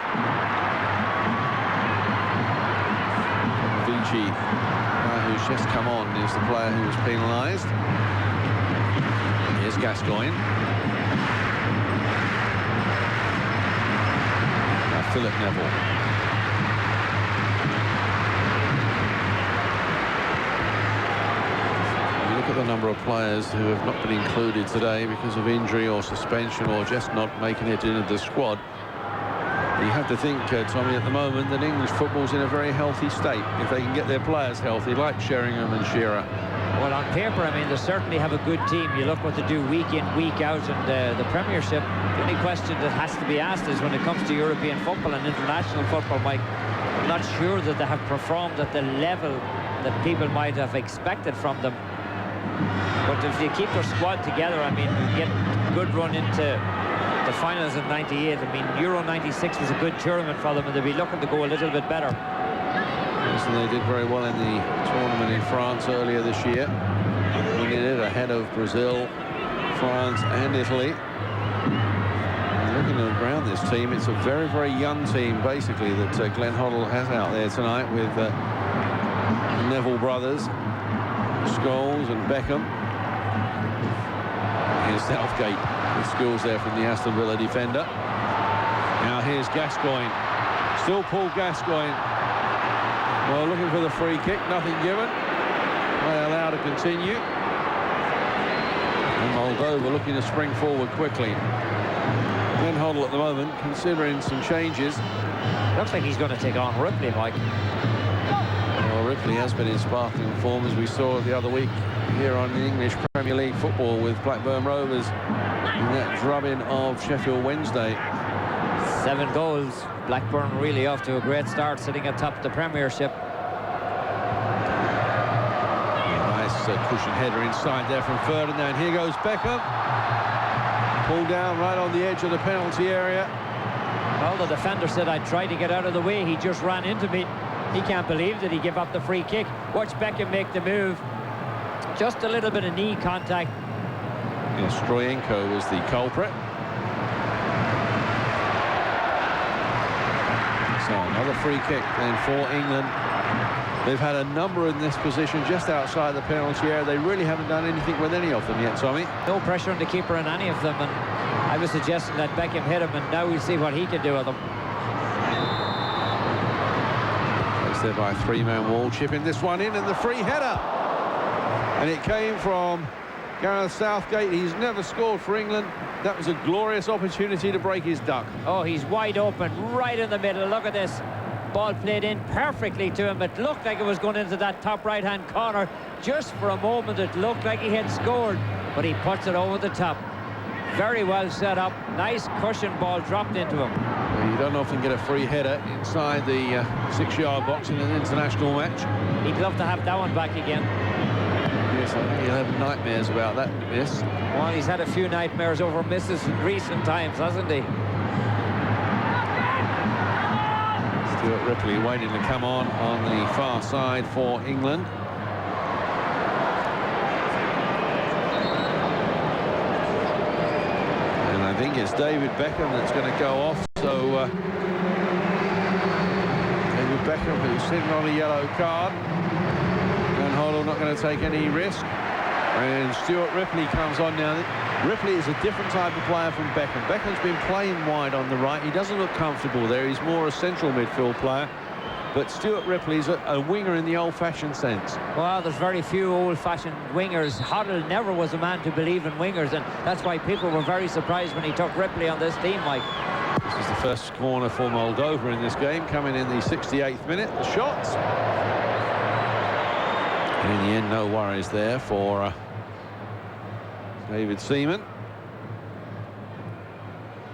Speaker 1: Vici, who's just come on, is the player who was penalised. Here's Gascoigne. Now Philip Neville. Look at the number of players who have not been included today because of injury or suspension or just not making it into the squad. You have to think, Tommy, at the moment that English football's in a very healthy state if they can get their players healthy, like Sheringham and Shearer.
Speaker 2: Well, on paper, I mean, they certainly have a good team. You look what they do week in, week out, and the Premiership, the only question that has to be asked is when it comes to European football and international football, Mike, I'm not sure that they have performed at the level that people might have expected from them. But if they keep their squad together, I mean, get a good run into the finals in '98. I mean, Euro '96 was a good tournament for them, and they'll be looking to go a little bit better.
Speaker 1: Yes, and they did very well in the tournament in France earlier this year, winning it ahead of Brazil, France and Italy. And looking around this team, it's a very, very young team, basically, that Glenn Hoddle has out there tonight with Neville brothers, Scholes and Beckham. Here's Southgate with skills there from the Aston Villa defender. Now here's Gascoigne. Still Paul Gascoigne. Well, looking for the free kick, nothing given. They allow to continue. And Moldova looking to spring forward quickly. Glenn Hoddle at the moment considering some changes.
Speaker 2: Looks like he's going to take on Ripley, Mike.
Speaker 1: Well, Ripley has been in sparkling form, as we saw the other week here on the English Premier League football with Blackburn Rovers in that drubbing of Sheffield Wednesday.
Speaker 2: 7 goals. Blackburn really off to a great start, sitting atop the Premiership.
Speaker 1: Nice cushion header inside there from Ferdinand. Here goes Beckham. Pulled down right on the edge of the penalty area.
Speaker 2: Well, the defender said, "I tried to get out of the way. He just ran into me." He can't believe that he gave up the free kick. Watch Beckham make the move. Just a little bit of knee contact.
Speaker 1: Yes, Stroyenko was the culprit. So another free kick then for England. They've had a number in this position just outside the penalty area. They really haven't done anything with any of them yet, Tommy.
Speaker 2: No pressure on the keeper on any of them, and I was suggesting that Beckham hit him, and now we'll see what he can do with them.
Speaker 1: Placed there by a 3-man wall, chipping this one in, and the free header. And it came from Gareth Southgate. He's never scored for England. That was a glorious opportunity to break his duck.
Speaker 2: Oh, he's wide open, right in the middle. Look at this. Ball played in perfectly to him. It looked like it was going into that top right-hand corner. Just for a moment, it looked like he had scored, but he puts it over the top. Very well set up. Nice cushion ball dropped into him.
Speaker 1: Well, you don't often get a free header inside the 6-yard box in an international match.
Speaker 2: He'd love to have that one back again.
Speaker 1: Yes, I think he'll have nightmares about that miss.
Speaker 2: Well, he's had a few nightmares over misses in recent times, hasn't he?
Speaker 1: Stuart Ripley waiting to come on the far side for England. And I think it's David Beckham that's going to go off. So David Beckham, who's sitting on a yellow card. Glenn Hoddle not going to take any risk. And Stuart Ripley comes on now. Ripley is a different type of player from Beckham. Beckham's been playing wide on the right. He doesn't look comfortable there. He's more a central midfield player. But Stuart Ripley's a winger in the old-fashioned sense.
Speaker 2: Well, there's very few old-fashioned wingers. Hoddle never was a man to believe in wingers, and that's why people were very surprised when he took Ripley on this team, Mike.
Speaker 1: This is the first corner for Moldova in this game, coming in the 68th minute. The shots. And in the end, no worries there for David Seaman.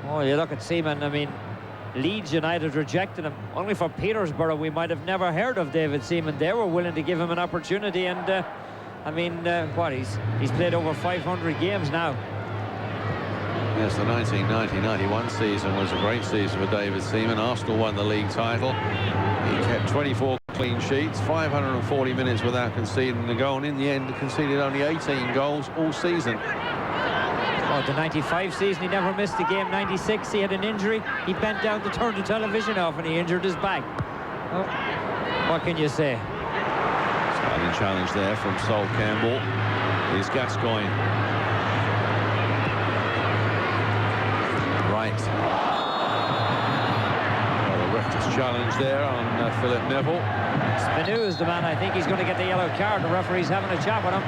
Speaker 2: Oh, you look at Seaman, I mean, Leeds United rejected him. Only for Petersborough, we might have never heard of David Seaman. They were willing to give him an opportunity, and I mean, what, he's played over 500 games now.
Speaker 1: Yes, the 1990-91 season was a great season for David Seaman. Arsenal won the league title. He kept 24 clean sheets, 540 minutes without conceding a goal, and in the end conceded only 18 goals all season.
Speaker 2: Oh, the 95 season, he never missed a game. 96, he had an injury. He bent down to turn the television off and he injured his back. Oh, what can you say?
Speaker 1: Starting challenge there from Sol Campbell. Here's Gascoigne. Right. Well, the reckless challenge there on Philip Neville.
Speaker 2: Spinu is the man. I think he's going to get the yellow card. The referee's having a chat with him.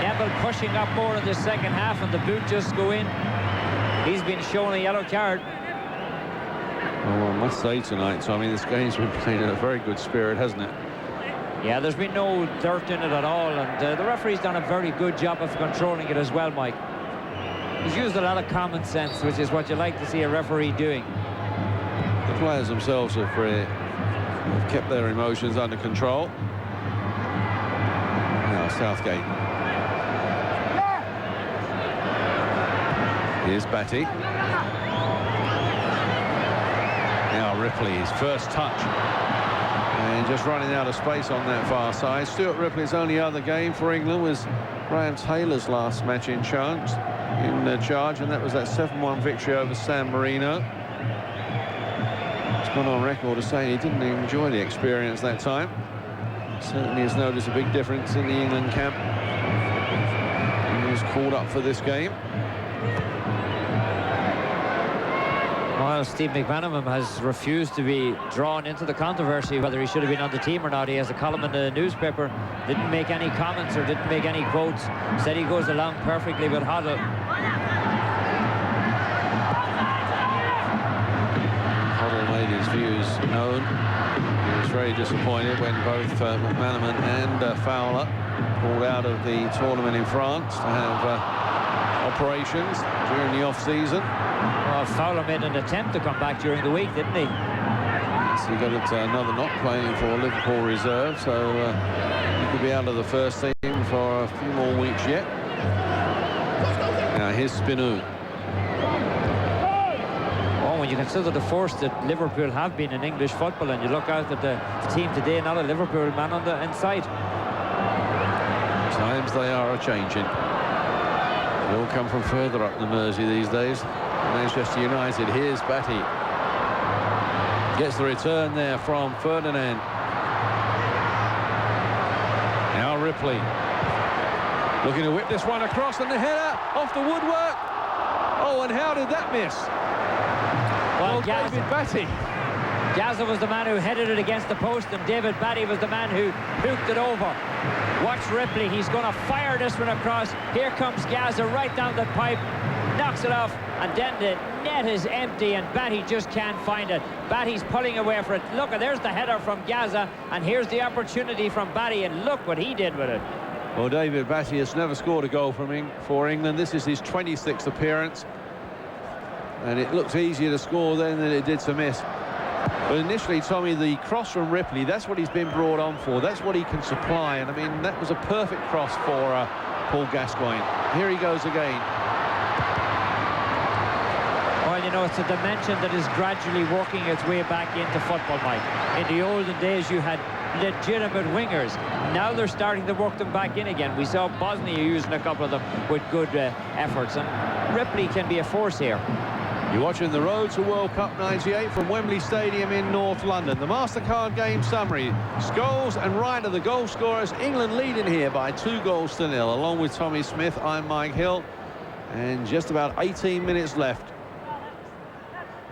Speaker 2: Neville pushing up more in the second half, and the boot just go in. He's been shown a yellow card.
Speaker 1: Well, I must say tonight, Tommy, this game's been played in a very good spirit, hasn't it?
Speaker 2: Yeah, there's been no dirt in it at all, and the referee's done a very good job of controlling it as well, Mike. He's used a lot of common sense, which is what you like to see a referee doing.
Speaker 1: The players themselves have kept their emotions under control. Now Southgate. Here's Batty. Now Ripley, his first touch. And just running out of space on that far side. Stuart Ripley's only other game for England was Graham Taylor's last match in charge, and that was that 7-1 victory over San Marino. He's gone on record as saying he didn't enjoy the experience that time. Certainly has noticed a big difference in the England camp. He was called up for this game.
Speaker 2: Well, Steve McManaman has refused to be drawn into the controversy whether he should have been on the team or not. He has a column in the newspaper, didn't make any comments or didn't make any quotes, said he goes along perfectly with Hoddle.
Speaker 1: Hoddle made his views known. He was very disappointed when both McManaman and Fowler pulled out of the tournament in France to have operations during the off-season.
Speaker 2: Well, Fowler made an attempt to come back during the week, didn't he?
Speaker 1: So he got another knock playing for Liverpool reserve, so he could be out of the first team for a few more weeks yet. Now here's Spinu.
Speaker 2: Oh, when you consider the force that Liverpool have been in English football, and you look out at the team today, not a Liverpool man on the inside.
Speaker 1: Times they are a-changing. They all come from further up the Mersey these days. Manchester United, here's Batty. Gets the return there from Ferdinand. Now Ripley. Looking to whip this one across, and the header off the woodwork. Oh, and how did that miss?
Speaker 2: Well,
Speaker 1: David Batty.
Speaker 2: Gazza was the man who headed it against the post, and David Batty was the man who hooked it over. Watch Ripley, he's going to fire this one across. Here comes Gazza right down the pipe, knocks it off, and then the net is empty, and Batty just can't find it. Batty's pulling away for it. Look, there's the header from Gazza, and here's the opportunity from Batty, and look what he did with it.
Speaker 1: Well, David Batty has never scored a goal for England. This is his 26th appearance, and it looks easier to score then than it did to miss. But initially, Tommy, the cross from Ripley, that's what he's been brought on for. That's what he can supply. And, I mean, that was a perfect cross for Paul Gascoigne. Here he goes again.
Speaker 2: Well, you know, it's a dimension that is gradually working its way back into football, Mike. In the olden days, you had legitimate wingers. Now they're starting to work them back in again. We saw Bosnia using a couple of them with good efforts. And Ripley can be a force here.
Speaker 1: You're watching the Road to World Cup 98 from Wembley Stadium in North London. The MasterCard game summary. Scholes and Ryder, the goal scorers. England leading here by 2-0. Along with Tommy Smith, I'm Mike Hill. And just about 18 minutes left.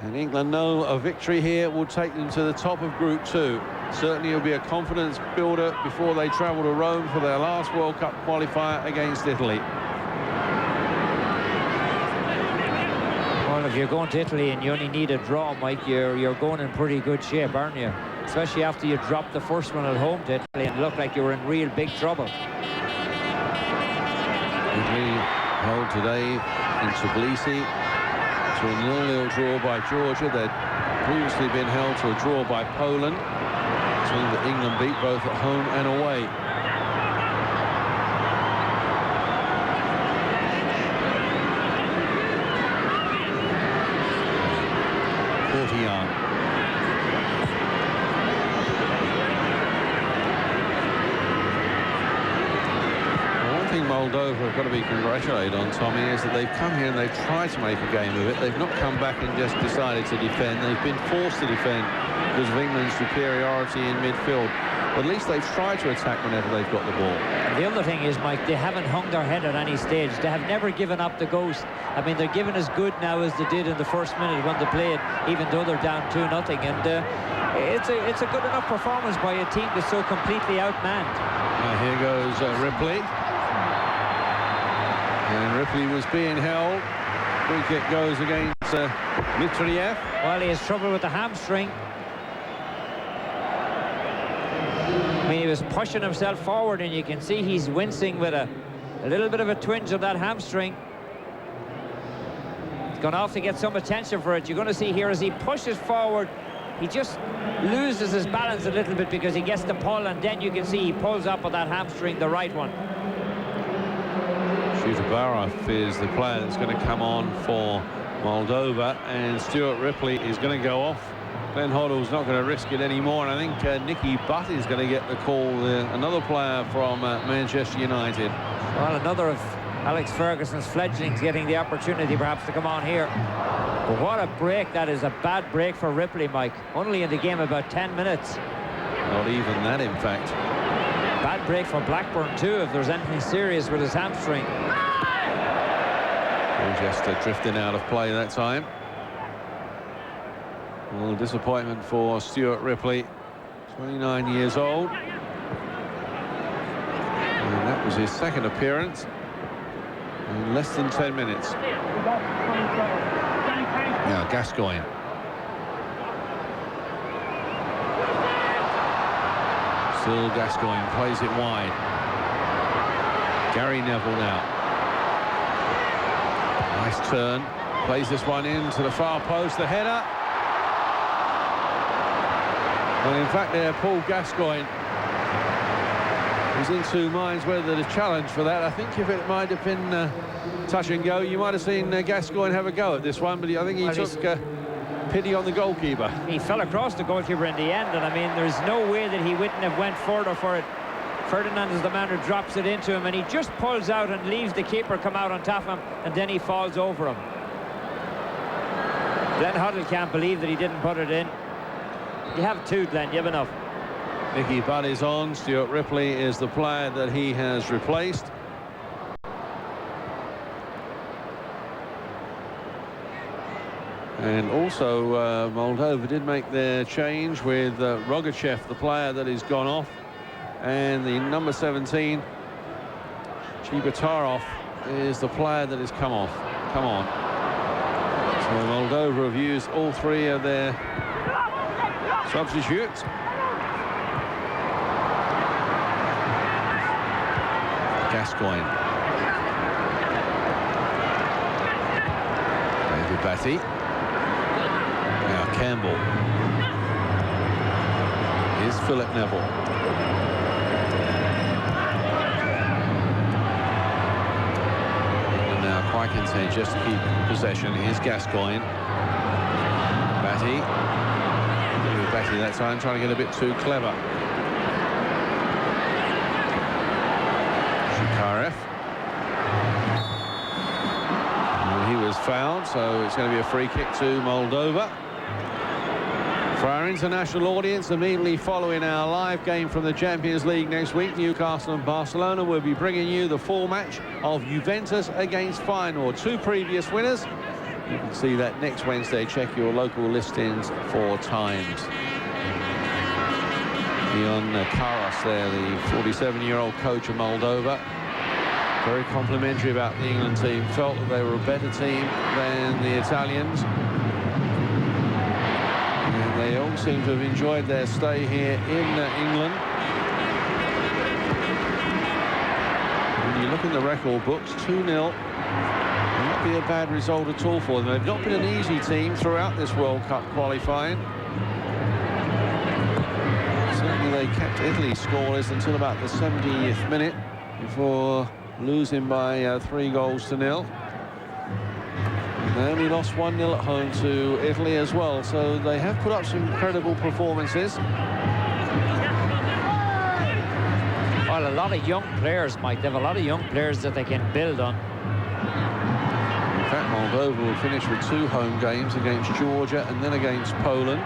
Speaker 1: And England know a victory here will take them to the top of Group 2. Certainly it'll be a confidence builder before they travel to Rome for their last World Cup qualifier against Italy.
Speaker 2: Well, if you're going to Italy and you only need a draw, Mike, you're going in pretty good shape, aren't you? Especially after you dropped the first one at home to Italy and looked like you were in real big trouble.
Speaker 1: Italy held today in Tbilisi to a 0-0 draw by Georgia. They'd previously been held to a draw by Poland, a team that England beat both at home and away. Moldova have got to be congratulated on, Tommy, is that they've come here and they've tried to make a game of it. They've not come back and just decided to defend. They've been forced to defend because of England's superiority in midfield. But at least they've tried to attack whenever they've got the ball.
Speaker 2: The other thing is, Mike, they haven't hung their head at any stage. They have never given up the ghost. I mean, they're giving as good now as they did in the first minute when they played, even though they're down 2-0. And it's a good enough performance by a team that's so completely outmanned.
Speaker 1: Here goes Ripley. And Ripley was being held. Free kick goes against Mitriev.
Speaker 2: Well, he has trouble with the hamstring. I mean, he was pushing himself forward, and you can see he's wincing with a little bit of a twinge of that hamstring. He's gone off to get some attention for it. You're going to see here as he pushes forward, he just loses his balance a little bit because he gets the pull, and then you can see he pulls up with that hamstring, the right one.
Speaker 1: Barov is the player that's going to come on for Moldova, and Stuart Ripley is going to go off. Glenn Hoddle's not going to risk it anymore, and I think Nicky Butt is going to get the call, another player from Manchester United.
Speaker 2: Well, another of Alex Ferguson's fledglings getting the opportunity perhaps to come on here. But what a break. That is a bad break for Ripley, Mike. Only in the game about 10 minutes.
Speaker 1: Not even that, in fact.
Speaker 2: Bad break for Blackburn too, if there's anything serious with his hamstring.
Speaker 1: Just drifting out of play that time. A little disappointment for Stuart Ripley, 29 years old. And that was his second appearance in less than 10 minutes. Now Gascoigne. Still Gascoigne plays it wide. Gary Neville now. Nice turn. Plays this one into the far post. The header. Well, in fact, there, Paul Gascoigne was in two minds whether to challenge for that. I think if it might have been touch and go, you might have seen Gascoigne have a go at this one, but I think he took pity on the goalkeeper.
Speaker 2: He fell across the goalkeeper in the end, and I mean, there's no way that he wouldn't have went further for it. Ferdinand is the man who drops it into him, and he just pulls out and leaves the keeper come out on top of him, and then he falls over him. Glenn Hoddle can't believe that he didn't put it in. You have two, Glenn, you have enough.
Speaker 1: Nicky Butt is on. Stuart Ripley is the player that he has replaced. And also Moldova did make their change with Rogachev, the player that has gone off, and the number 17 Chibatarov is the player that has come on. So Moldova have used all three of their substitutes. Gascoigne. David Batty. Now Campbell. Here's Philip Neville. And now quite content just to keep possession. Here's Gascoigne. Batty. Batty that time trying to get a bit too clever. Shikarev. He was was fouled, so it's going to be a free kick to Moldova. For our international audience, immediately following our live game from the Champions League next week, Newcastle and Barcelona, will be bringing you the full match of Juventus against Feyenoord. 2 previous winners. You can see that next Wednesday. Check your local listings for times. Ion Karas there, the 47-year-old coach of Moldova. Very complimentary about the England team. Felt that they were a better team than the Italians. They all seem to have enjoyed their stay here in England. When you look in the record books, 2-0 will not be a bad result at all for them. They've not been an easy team throughout this World Cup qualifying. Certainly they kept Italy scoreless until about the 70th minute before losing by 3 goals to 0. They only lost 1-0 at home to Italy as well, so they have put up some incredible performances.
Speaker 2: Well, a lot of young players, Mike. They have a lot of young players that they can build on.
Speaker 1: In fact, Moldova will finish with 2 home games against Georgia and then against Poland.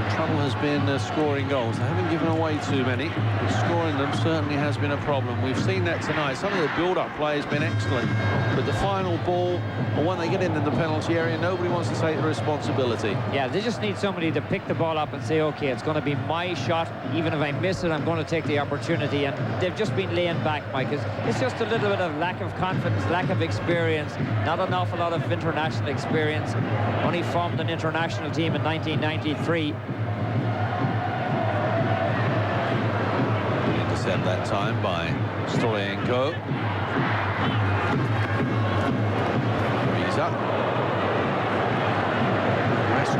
Speaker 1: The trouble has been scoring goals. They haven't given away too many, but scoring them certainly has been a problem. We've seen that tonight. Some of the build-up play has been excellent, but the final ball, or when they get in the penalty area, nobody wants to take the responsibility.
Speaker 2: Yeah, they just need somebody to pick the ball up and say, okay, it's going to be my shot. Even if I miss it, I'm going to take the opportunity. And they've just been laying back, Mike. It's just a little bit of lack of confidence, lack of experience, not an awful lot of international experience. Only formed an international team in 1993.
Speaker 1: Intercept that time by Stolenko.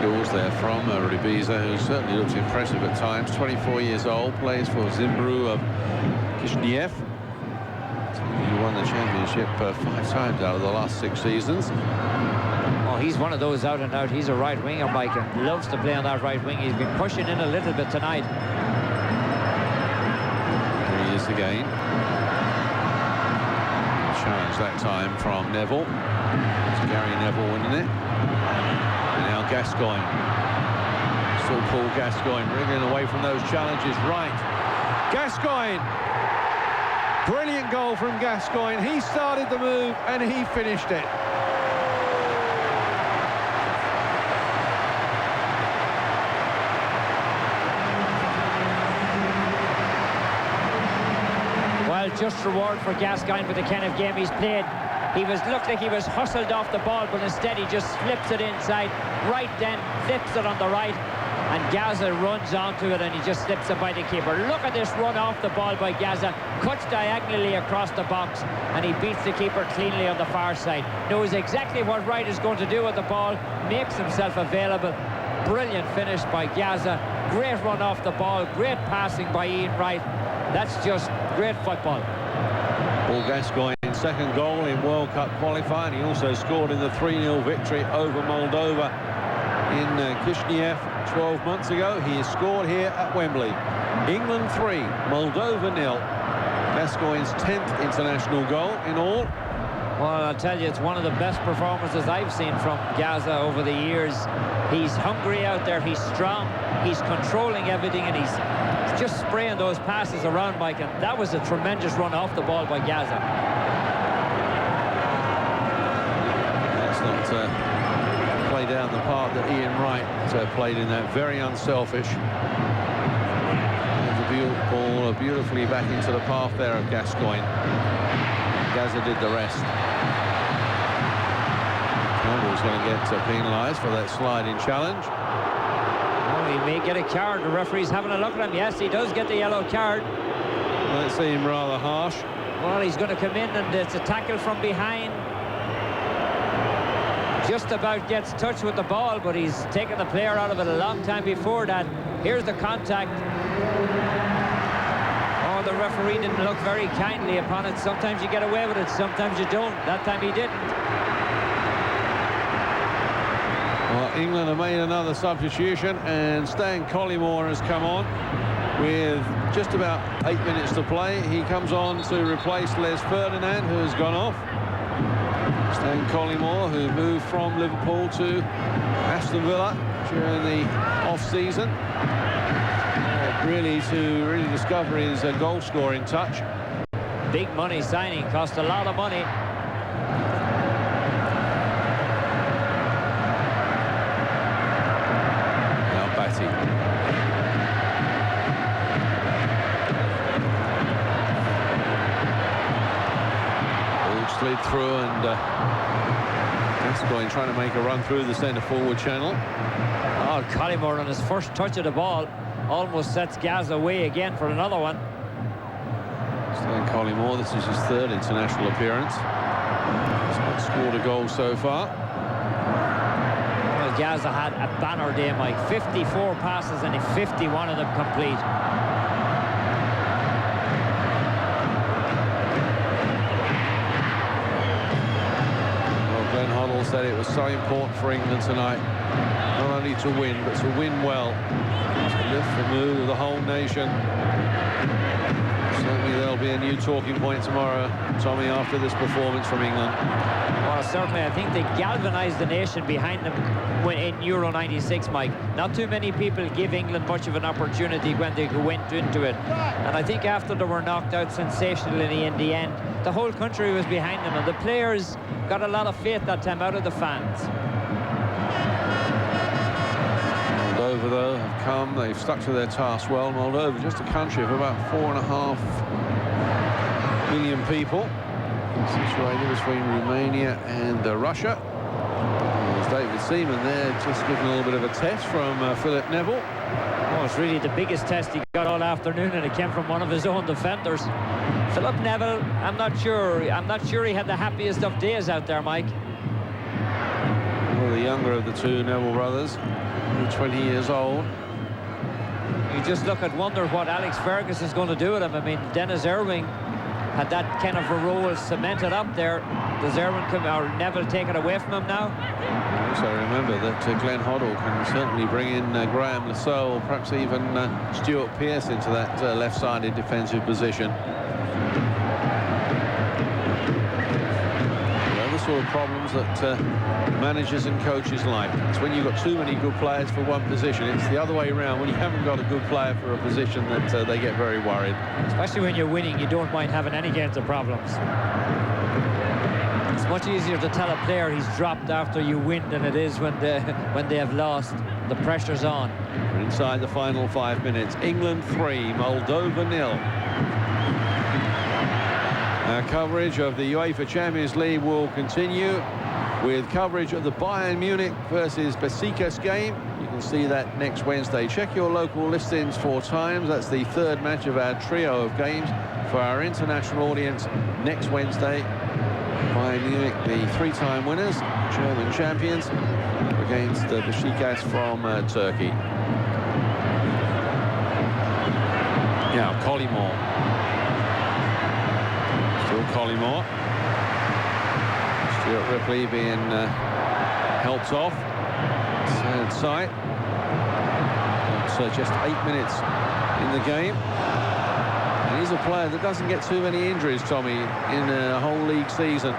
Speaker 1: Goals there from Ribiza, who certainly looks impressive at times. 24 years old, plays for Zimbru of Kishinev. He won the championship 5 times out of the last 6 seasons.
Speaker 2: Oh, he's one of those out and out. He's a right winger, Mike, and loves to play on that right wing. He's been pushing in a little bit tonight.
Speaker 1: There he is again. Challenge that time from Neville. It's Gary Neville winning it. Now Gascoigne, still Paul Gascoigne wriggling away from those challenges. Right, Gascoigne, brilliant goal from Gascoigne. He started the move and he finished it.
Speaker 2: Well, just reward for Gascoigne for the kind of game he's played. He looked like he was hustled off the ball, but instead he just flips it inside. Right then, flips it on the right, and Gaza runs onto it, and he just slips it by the keeper. Look at this run off the ball by Gaza. Cuts diagonally across the box, and he beats the keeper cleanly on the far side. Knows exactly what Wright is going to do with the ball, makes himself available. Brilliant finish by Gaza. Great run off the ball, great passing by Ian Wright. That's just great football.
Speaker 1: Paul Gascoigne's second goal in World Cup qualifying. He also scored in the 3-0 victory over Moldova in Kishinev 12 months ago. He has scored here at Wembley. England 3, Moldova 0. Gascoigne's 10th international goal in all.
Speaker 2: Well, I'll tell you, it's one of the best performances I've seen from Gaza over the years. He's hungry out there, he's strong, he's controlling everything, and he's just spraying those passes around, Mike, and that was a tremendous run off the ball by Gaza.
Speaker 1: Let's not play down the part that Ian Wright played in that. Very unselfish. The ball beautifully back into the path there of Gascoigne. Gaza did the rest. Campbell's going to get penalised for that sliding challenge.
Speaker 2: He may get a card. The referee's having a look at him. Yes, he does get the yellow card.
Speaker 1: Well, that seemed rather harsh.
Speaker 2: Well, he's going to come in, and it's a tackle from behind. Just about gets touched with the ball, but he's taken the player out of it a long time before that. Here's the contact. Oh, the referee didn't look very kindly upon it. Sometimes you get away with it, sometimes you don't. That time he didn't.
Speaker 1: Well, England have made another substitution, and Stan Collymore has come on. with just about 8 minutes to play. He comes on to replace Les Ferdinand, who has gone off. Stan Collymore, who moved from Liverpool to Aston Villa during the off-season, really to discover his goal-scoring touch.
Speaker 2: Big money signing, cost a lot of money.
Speaker 1: Now Batty. Slid through, and Gascoigne trying to make a run through the centre forward channel.
Speaker 2: Oh, Collymore on his first touch of the ball almost sets Gaz away again for another one.
Speaker 1: Stan Collymore, this is his third international appearance. He's not scored a goal so far.
Speaker 2: Well, Gaz had a banner day, Mike. 54 passes and 51 of them complete.
Speaker 1: Said it was so important for England tonight, not only to win, but to win well, to lift the mood of the whole nation. Certainly there'll be a new talking point tomorrow, Tommy, after this performance from England.
Speaker 2: Well, certainly I think they galvanised the nation behind them in Euro 96, Mike. Not too many people give England much of an opportunity when they went into it, and I think after they were knocked out sensationally in the end, the whole country was behind them, and the players got a lot of faith that time out of the fans.
Speaker 1: Moldova, though, have come. They've stuck to their task well. Moldova, just a country of about 4.5 million people, situated between Romania and Russia. There's David Seaman there, just giving a little bit of a test from Philip Neville.
Speaker 2: Oh, it's really the biggest test he got all afternoon, and it came from one of his own defenders. Philip Neville, I'm not sure he had the happiest of days out there, Mike.
Speaker 1: Well, the younger of the two Neville brothers, 20 years old.
Speaker 2: You just wonder what Alex Fergus is going to do with him. I mean, Dennis Irving had that kind of a role cemented up there. Does Irving or Neville take it away from him now?
Speaker 1: Also remember that Glenn Hoddle can certainly bring in Graham Lassell, or perhaps even Stuart Pearce into that left-sided defensive position. The sort of problems that managers and coaches like. It's when you've got too many good players for one position. It's the other way around. When you haven't got a good player for a position, that they get very worried.
Speaker 2: Especially when you're winning, you don't mind having any kinds of problems. It's much easier to tell a player he's dropped after you win than it is when they have lost. The pressure's on.
Speaker 1: We're inside the final 5 minutes. England 3, Moldova 0. Our coverage of the UEFA Champions League will continue with coverage of the Bayern Munich versus Besiktas game. You can see that next Wednesday. Check your local listings for times. That's the third match of our trio of games for our international audience next Wednesday. Bayern Munich, the three-time winners, German champions, against Besiktas from Turkey. Now, Collymore. Collymore. Stuart Ripley being helped off. Third sight. So just 8 minutes in the game. And he's a player that doesn't get too many injuries, Tommy, in a whole league season.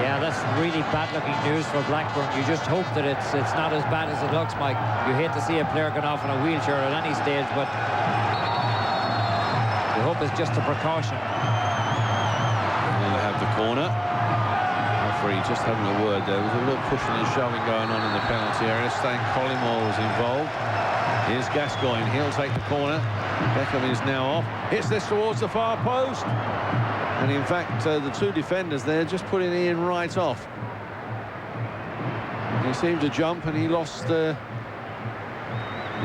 Speaker 2: Yeah, that's really bad-looking news for Blackburn. You just hope that it's not as bad as it looks, Mike. You hate to see a player going off in a wheelchair at any stage, but you hope it's just a precaution.
Speaker 1: The corner. Referee just having a word there. There was a little pushing and shoving going on in the penalty area. Stan Collymore was involved. Here's Gascoigne. He'll take the corner. Beckham is now off. Hits this towards the far post. And in fact, the two defenders there just putting Ian right off. He seemed to jump and he lost the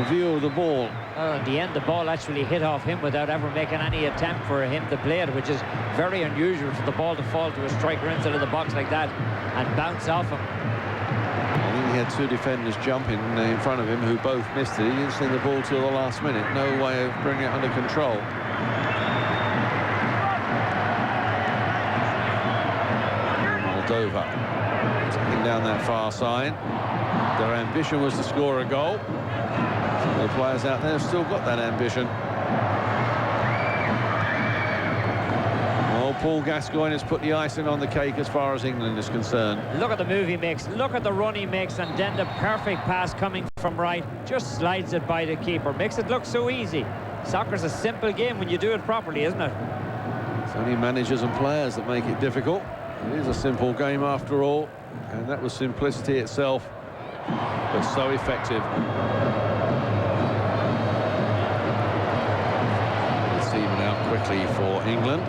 Speaker 1: view of the ball.
Speaker 2: In the end, the ball actually hit off him without ever making any attempt for him to play it, which is very unusual for the ball to fall to a striker inside of the box like that and bounce off him.
Speaker 1: I think he had two defenders jumping in front of him who both missed it. He didn't see the ball till the last minute. No way of bringing it under control. Moldova taking down that far side. Their ambition was to score a goal. The players out there have still got that ambition. Well, Paul Gascoigne has put the icing on the cake as far as England is concerned.
Speaker 2: Look at the move he makes, look at the run he makes, and then the perfect pass coming from right. Just slides it by the keeper, makes it look so easy. Soccer's a simple game when you do it properly, isn't it?
Speaker 1: It's only managers and players that make it difficult. It is a simple game after all, and that was simplicity itself, but so effective. It's even out quickly for England.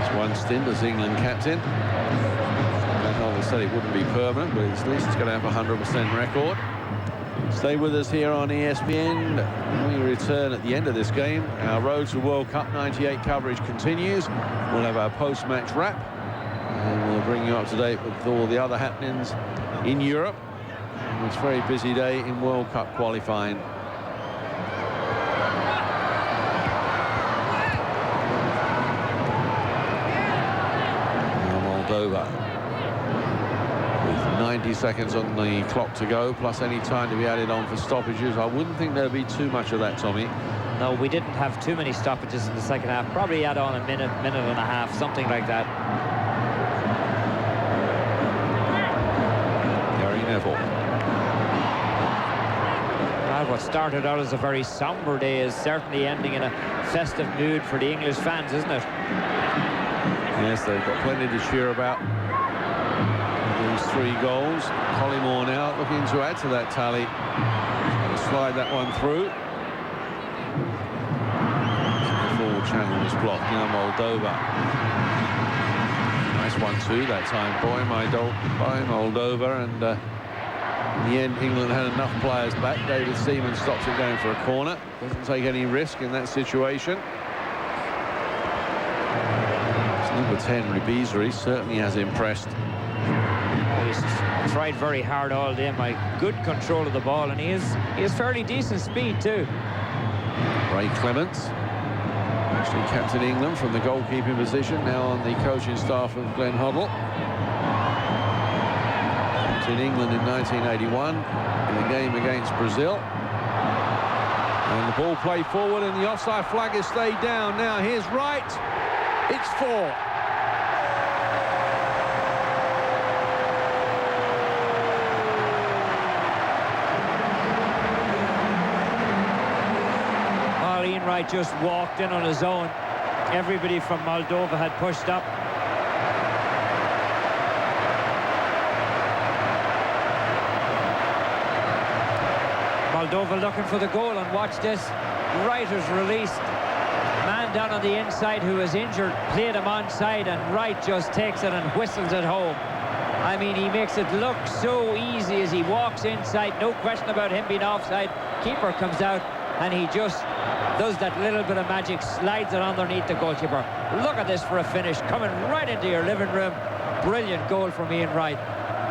Speaker 1: It's one stint as England captain. They said it wouldn't be permanent, but at least it's going to have a 100% record. Stay with us here on ESPN. We return at the end of this game. Our Road to World Cup 98 coverage continues. We'll have our post-match wrap, and we'll bring you up to date with all the other happenings in Europe. And it's a very busy day in World Cup qualifying. Now Moldova. 90 seconds on the clock to go, plus any time to be added on for stoppages. I wouldn't think there'd be too much of that, Tommy.
Speaker 2: No, we didn't have too many stoppages in the second half. Probably add on a minute, minute and a half, something like that.
Speaker 1: Gary Neville.
Speaker 2: Well, what started out as a very somber day is certainly ending in a festive mood for the English fans, isn't it?
Speaker 1: Yes, they've got plenty to cheer about. These 3 goals. Collymore now looking to add to that tally. Slide that one through. The forward channel was blocked. Now Moldova. Nice 1-2 that time by Moldova, and in the end England had enough players back. David Seaman stops it going for a corner. Doesn't take any risk in that situation. Number 10, Ribizri, certainly has impressed.
Speaker 2: He's tried very hard all day, my good control of the ball, and he has fairly decent speed too.
Speaker 1: Ray Clements, actually captain England from the goalkeeping position, now on the coaching staff of Glenn Hoddle. Captain England in 1981 in the game against Brazil. And the ball played forward, and the offside flag has stayed down. Now here's Wright. It's 4.
Speaker 2: Wright just walked in on his own. Everybody from Moldova had pushed up. Moldova looking for the goal, and watch this. Wright is released. Man down on the inside who is injured, played him onside, and Wright just takes it and whistles it home. I mean, he makes it look so easy as he walks inside. No question about him being offside. Keeper comes out, and he just does that little bit of magic, slides it underneath the goalkeeper. Look at this for a finish, coming right into your living room. Brilliant goal from Ian Wright.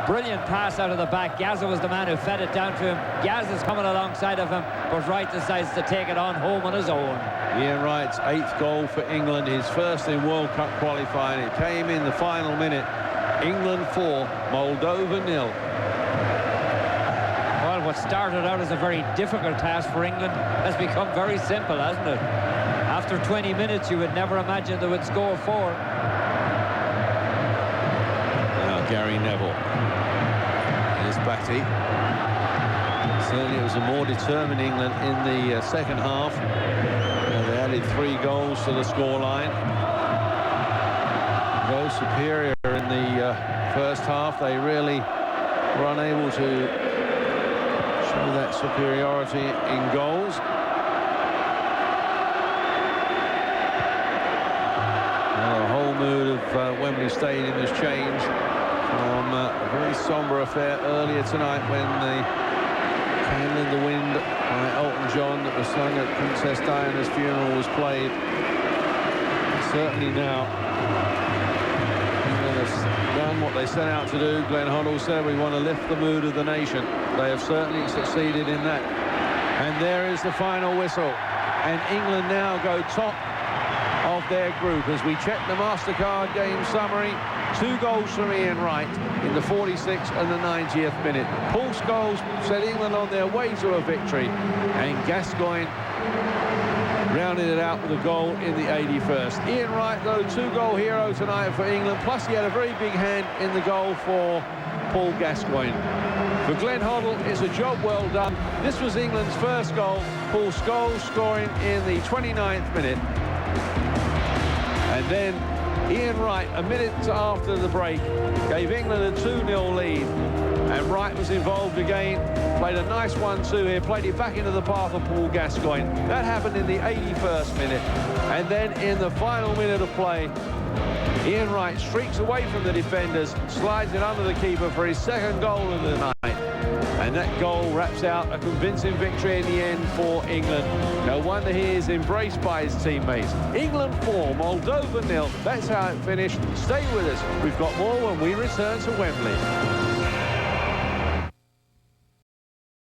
Speaker 2: Brilliant pass out of the back. Gazza was the man who fed it down to him. Gazza's coming alongside of him, but Wright decides to take it on home on his own.
Speaker 1: Ian Wright's 8th goal for England, his first in World Cup qualifying. It came in the final minute. England 4, Moldova 0.
Speaker 2: Well, what started out as a very difficult task for England has become very simple, hasn't it? After 20 minutes, you would never imagine they would score 4.
Speaker 1: Now Gary Neville. Here's Batty. Certainly it was a more determined England in the second half. They added 3 goals to the scoreline. Though superior in the first half, they really were unable to show that superiority in goals. Well, the whole mood of Wembley Stadium has changed from a very sombre affair earlier tonight when the Candle in the Wind by Elton John that was sung at Princess Diana's funeral was played. Certainly now England has done what they set out to do. Glenn Hoddle said, we want to lift the mood of the nation. They have certainly succeeded in that. And there is the final whistle. And England now go top of their group. As we check the MasterCard game summary, 2 goals from Ian Wright in the 46th and the 90th minute. Paul Scholes set England on their way to a victory, and Gascoigne rounded it out with a goal in the 81st. Ian Wright, though, 2-goal hero tonight for England, plus he had a very big hand in the goal for Paul Gascoigne. For Glenn Hoddle, it's a job well done. This was England's first goal, Paul Scholes scoring in the 29th minute. And then Ian Wright, a minute after the break, gave England a 2-0 lead. And Wright was involved again, played a nice 1-2 here, played it back into the path of Paul Gascoigne. That happened in the 81st minute. And then in the final minute of play, Ian Wright streaks away from the defenders, slides it under the keeper for his 2nd goal of the night. And that goal wraps out a convincing victory in the end for England. No wonder he is embraced by his teammates. England 4, Moldova 0. That's how it finished. Stay with us. We've got more when we return to Wembley.